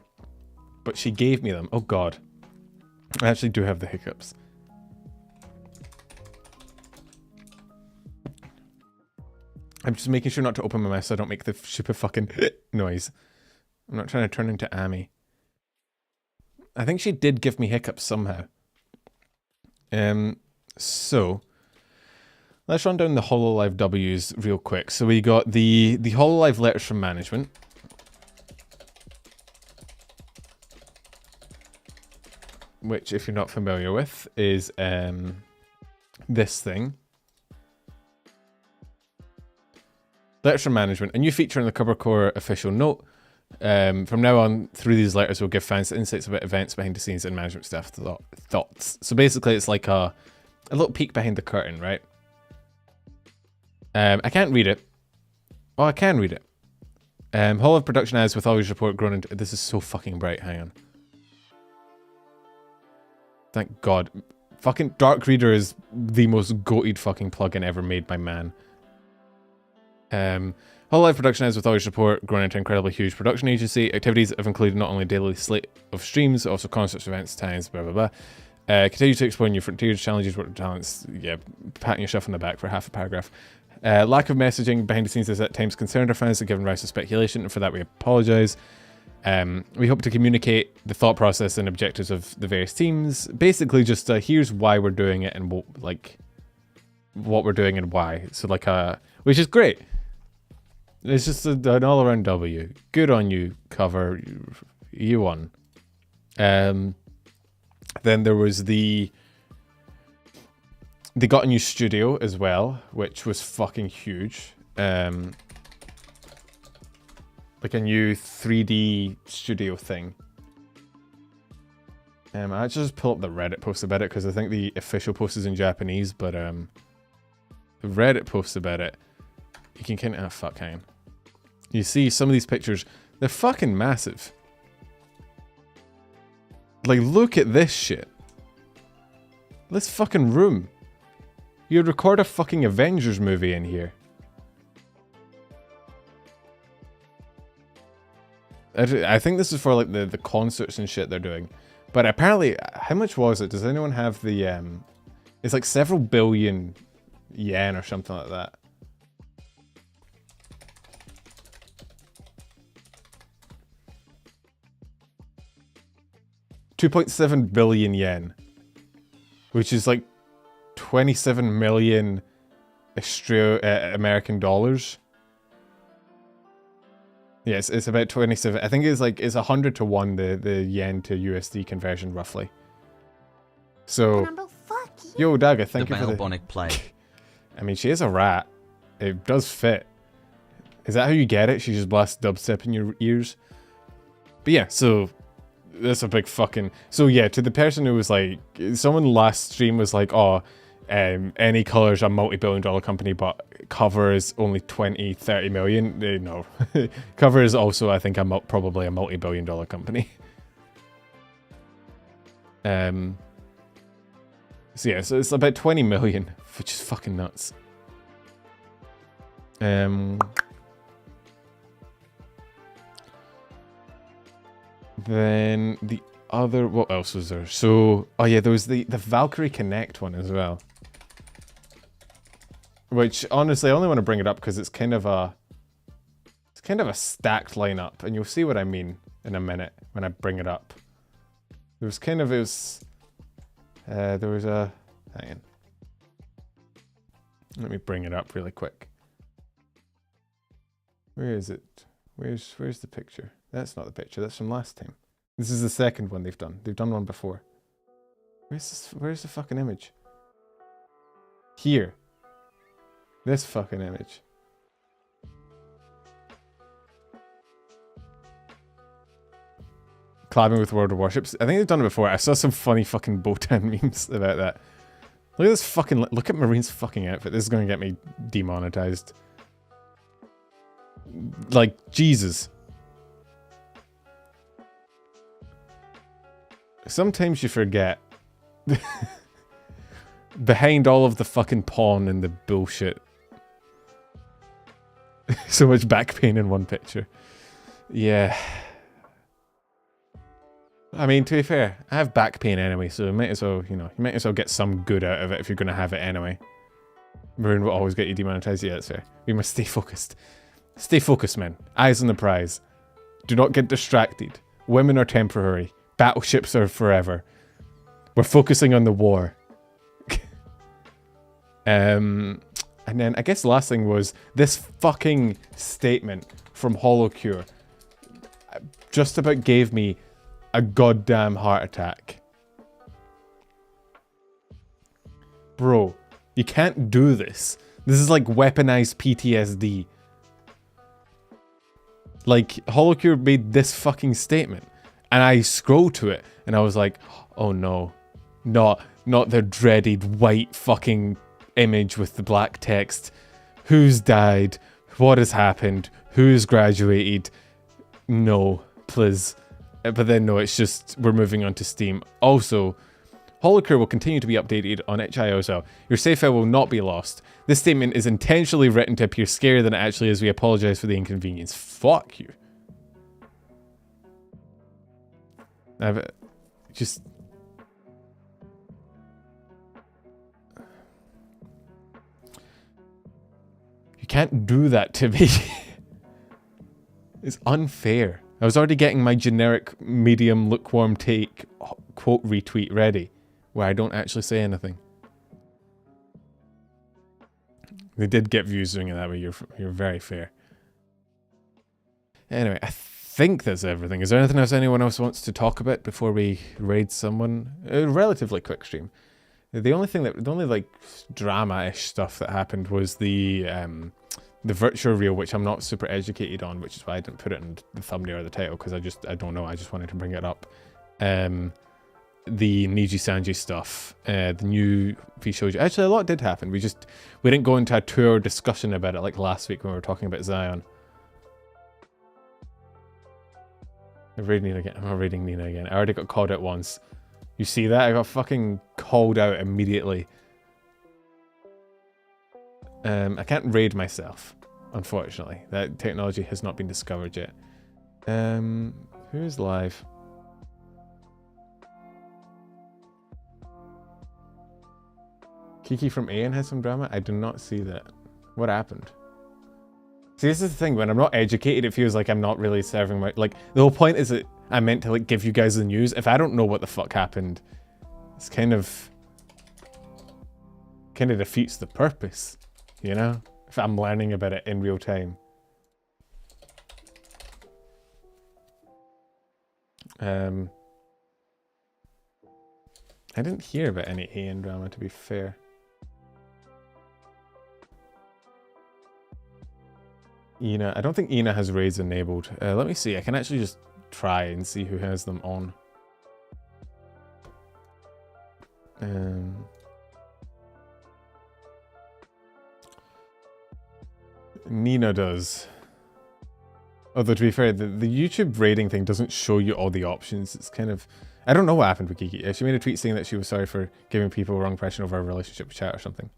But she gave me them. Oh god. I actually do have the hiccups. I'm just making sure not to open my mouth so I don't make the stupid fucking noise. I'm not trying to turn into Amy. I think she did give me hiccups somehow. So let's run down the Hololive W's real quick. So we got the Hololive letters from management. Which, if you're not familiar with, is this thing. Letters from management, a new feature in the Cover Core official note. From now on, through these letters, we'll give fans insights about events behind the scenes and management staff thoughts. So basically, it's like a little peek behind the curtain, right? I can't read it. Oh, I can read it. Hololive production ads with always report grown into... This is so fucking bright, hang on. Thank God. Fucking Dark Reader is the most goated fucking plugin ever made by man. Hololive production ads with always support grown into an incredibly huge production agency. Activities have included not only a daily slate of streams, but also concerts, events, times, blah blah blah. Continue to explore new frontiers, challenges, work talents. Yeah, patting yourself on the back for half a paragraph. Lack of messaging behind the scenes has at times concerned our fans and given rise to speculation, and for that we apologise. We hope to communicate the thought process and objectives of the various teams. Basically, just here's why we're doing it and what we're doing and why. So which is great. It's just an all-around W. Good on you, Cover. You won. Then there was they got a new studio as well, which was fucking huge. Like a new 3D studio thing. I actually just pull up the Reddit post about it because I think the official post is in Japanese, but the Reddit post about it, you can kind of... Oh, fuck, hang on. You see some of these pictures, they're fucking massive. Like, look at this shit. This fucking room. You'd record a fucking Avengers movie in here. I think this is for like the concerts and shit they're doing. But apparently, how much was it? Does anyone have the... It's like several billion yen or something like that. $2.7 billion yen, which is like 27 million American dollars. Yes, it's about 27. I think it's 100 to 1 the yen to USD conversion roughly. So, yo Daga, thank you for the Balbonic play. I mean, she is a rat. It does fit. Is that how you get it? She just blasts dubstep in your ears. But yeah, so that's a big fucking... So yeah, to the person who was like... Someone last stream was like, oh, Any Color's a multi-billion-dollar company, but Cover is only 20, 30 million. No. Cover is also, I think, probably a multi-billion-dollar company. So yeah, so it's about 20 million, which is fucking nuts. Then the other, what else was there? So, oh yeah, there was the Valkyrie Connect one as well. Which, honestly, I only want to bring it up because it's kind of a stacked lineup, and you'll see what I mean in a minute when I bring it up. There was kind of, there was a, hang on. Let me bring it up really quick. Where is it? Where's the picture? That's not the picture, that's from last time. This is the second one they've done. They've done one before. Where's the fucking image? Here. This fucking image. Collabing with World of Warships. I think they've done it before. I saw some funny fucking Botan memes about that. Look at this fucking... Look at Marine's fucking outfit. This is going to get me demonetized. Like, Jesus. Sometimes you forget. Behind all of the fucking porn and the bullshit. So much back pain in one picture. Yeah. I mean, to be fair, I have back pain anyway, so you might as well, you know, you might as well get some good out of it if you're going to have it anyway. Maroon will always get you demonetized. Yeah, that's fair. We must stay focused. Stay focused, men. Eyes on the prize. Do not get distracted. Women are temporary. Battleships are forever. We're focusing on the war. And then I guess the last thing was this fucking statement from Holocure just about gave me a goddamn heart attack. Bro, you can't do this. This is like weaponized PTSD. Like, Holocure made this fucking statement. And I scrolled to it and I was like, oh no. Not the dreaded white fucking image with the black text. Who's died? What has happened? Who's graduated? No, please. But then no, it's just we're moving on to Steam. Also, Holocure will continue to be updated on itch.io as well. Your save file will not be lost. This statement is intentionally written to appear scarier than it actually is. We apologize for the inconvenience. Fuck you. I've just... You can't do that to me. It's unfair. I was already getting my generic medium lukewarm take quote retweet ready, where I don't actually say anything. They did get views doing it that way. You're very fair. Anyway, I think that's everything. Is there anything else anyone else wants to talk about before we raid someone? A relatively quick stream. The only like drama-ish stuff that happened was the virtual reel, which I'm not super educated on, which is why I didn't put it in the thumbnail or the title, because I don't know. I just wanted to bring it up. The Nijisanji stuff, the new Vshojo. Actually, a lot did happen. We didn't go into a tour discussion about it like last week when we were talking about Zion. I'm reading Nina again. I'm not reading Nina again. I already got called out once. You see that? I got fucking called out immediately. I can't raid myself, unfortunately. That technology has not been discovered yet. Who's live? Kiki from AN has some drama? I do not see that. What happened? See, this is the thing, when I'm not educated, it feels like I'm not really serving my... Like, the whole point is that I meant to, like, give you guys the news. If I don't know what the fuck happened, it's kind of defeats the purpose, you know? If I'm learning about it in real time. I didn't hear about any AN drama, to be fair. Ina, I don't think Ina has raids enabled. Let me see. I can actually just try and see who has them on. Nina does. Although to be fair, the YouTube rating thing doesn't show you all the options. It's kind of... I don't know what happened with Kiki. She made a tweet saying that she was sorry for giving people a wrong impression of our relationship with chat or something.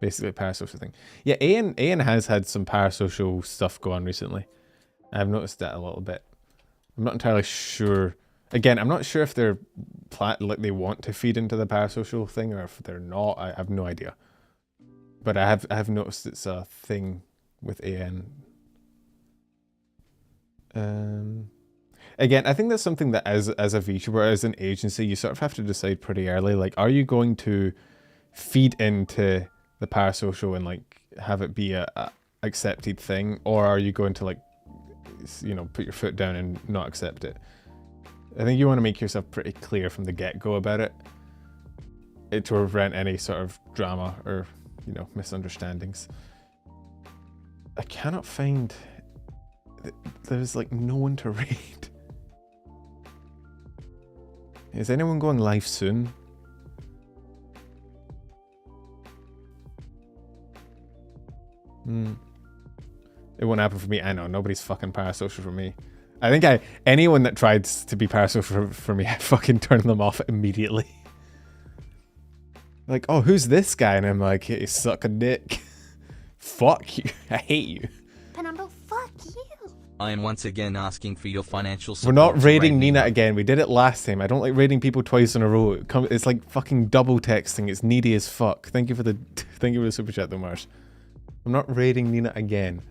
Basically a parasocial thing. Yeah, Ian has had some parasocial stuff go on recently. I've noticed that a little bit. I'm not entirely sure. Again, I'm not sure if they're like they want to feed into the parasocial thing or if they're not. I have no idea. But I have noticed it's a thing with Ian. Again, I think that's something that as a VTuber, as an agency, you sort of have to decide pretty early. Like, are you going to feed into the parasocial and like have it be a accepted thing, or are you going to like, you know, put your foot down and not accept it? I think you want to make yourself pretty clear from the get-go about it, to prevent any sort of drama or, you know, misunderstandings. I cannot find. There's like no one to raid. Is anyone going live soon? It won't happen for me. I know, nobody's fucking parasocial for me. I think anyone that tried to be parasocial for me, I fucking turned them off immediately. Like, oh, who's this guy? And I'm like, hey, suck a dick. Fuck you. I hate you. Penumbra, fuck you. I am once again asking for your financial support. We're not to raiding raid Nina again. We did it last time. I don't like raiding people twice in a row. It's like fucking double texting. It's needy as fuck. Thank you for the super chat though, Mars. I'm not raiding Nina again.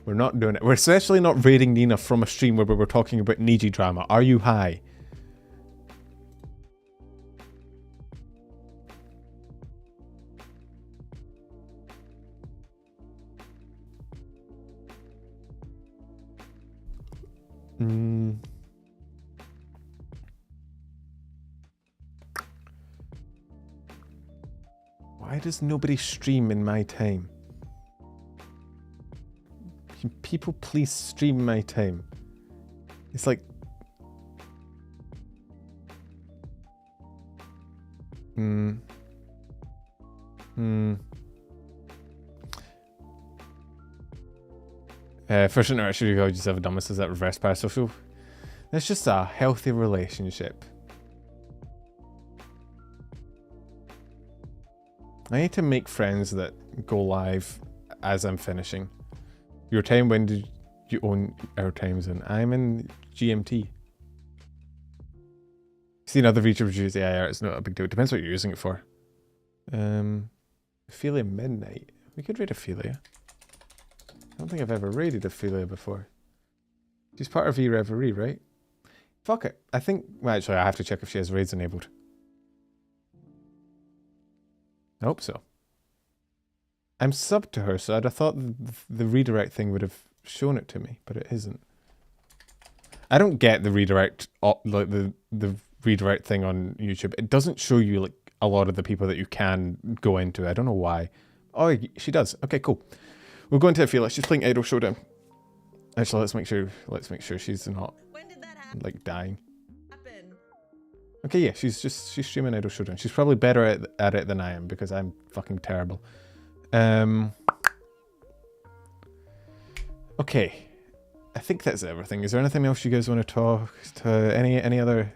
We're not doing it. We're especially not raiding Nina from a stream where we were talking about Niji drama. Are you high? Why does nobody stream in my time? Can people please stream my time? It's like... First interaction, you just have a dumbest. Is that reverse parasocial? That's just a healthy relationship. I need to make friends that go live as I'm finishing. Your time, when did you own our times in? I'm in GMT. Seen other VTubers use AI art, it's not a big deal. It depends what you're using it for. Ophelia Midnight. We could raid Ophelia. I don't think I've ever raided Ophelia before. She's part of E-Reverie, right? Fuck it. I think... Well, actually, I have to check if she has raids enabled. I hope so. I'm subbed to her, so I'd have thought the redirect thing would have shown it to me, but it isn't. I don't get the redirect, like the redirect thing on YouTube. It doesn't show you like a lot of the people that you can go into. I don't know why. Oh, she does. Okay, cool. We'll go into Ophelia. She's playing Idol Showdown. Actually, let's make sure she's not like dying. Okay, yeah, she's streaming Idol Showdown. She's probably better at it than I am because I'm fucking terrible. Okay, I think that's everything. Is there anything else you guys want to talk to? Any other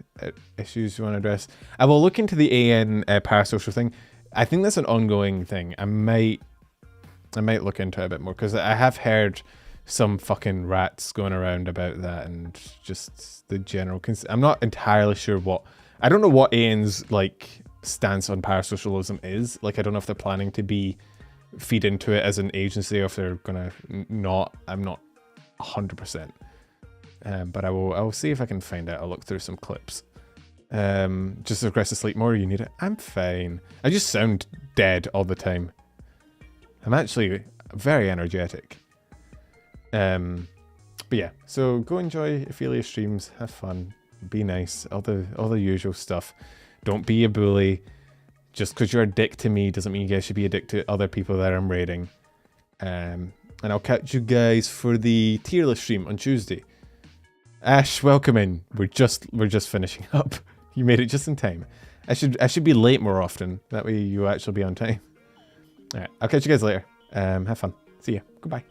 issues you want to address? I will look into the AN parasocial thing. I think that's an ongoing thing. I might look into it a bit more because I have heard some fucking rats going around about that and just the general. I'm not entirely sure what. I don't know what AN's like stance on parasocialism is. Like, I don't know if they're planning to feed into it as an agency or if they're gonna not. I'm not 100%. But I will see if I can find out. I'll look through some clips. Just regress to sleep more. You need it. I'm fine. I just sound dead all the time. I'm actually very energetic. But yeah, so go enjoy Ophelia streams. Have fun. Be nice. All the usual stuff. Don't be a bully. Just because you're a dick to me doesn't mean you guys should be a dick to other people that I'm raiding. And I'll catch you guys for the tier list stream on Tuesday. Ash, welcome in. We're just finishing up. You made it just in time. I should be late more often. That way you actually be on time. Alright, I'll catch you guys later. Have fun. See ya. Goodbye.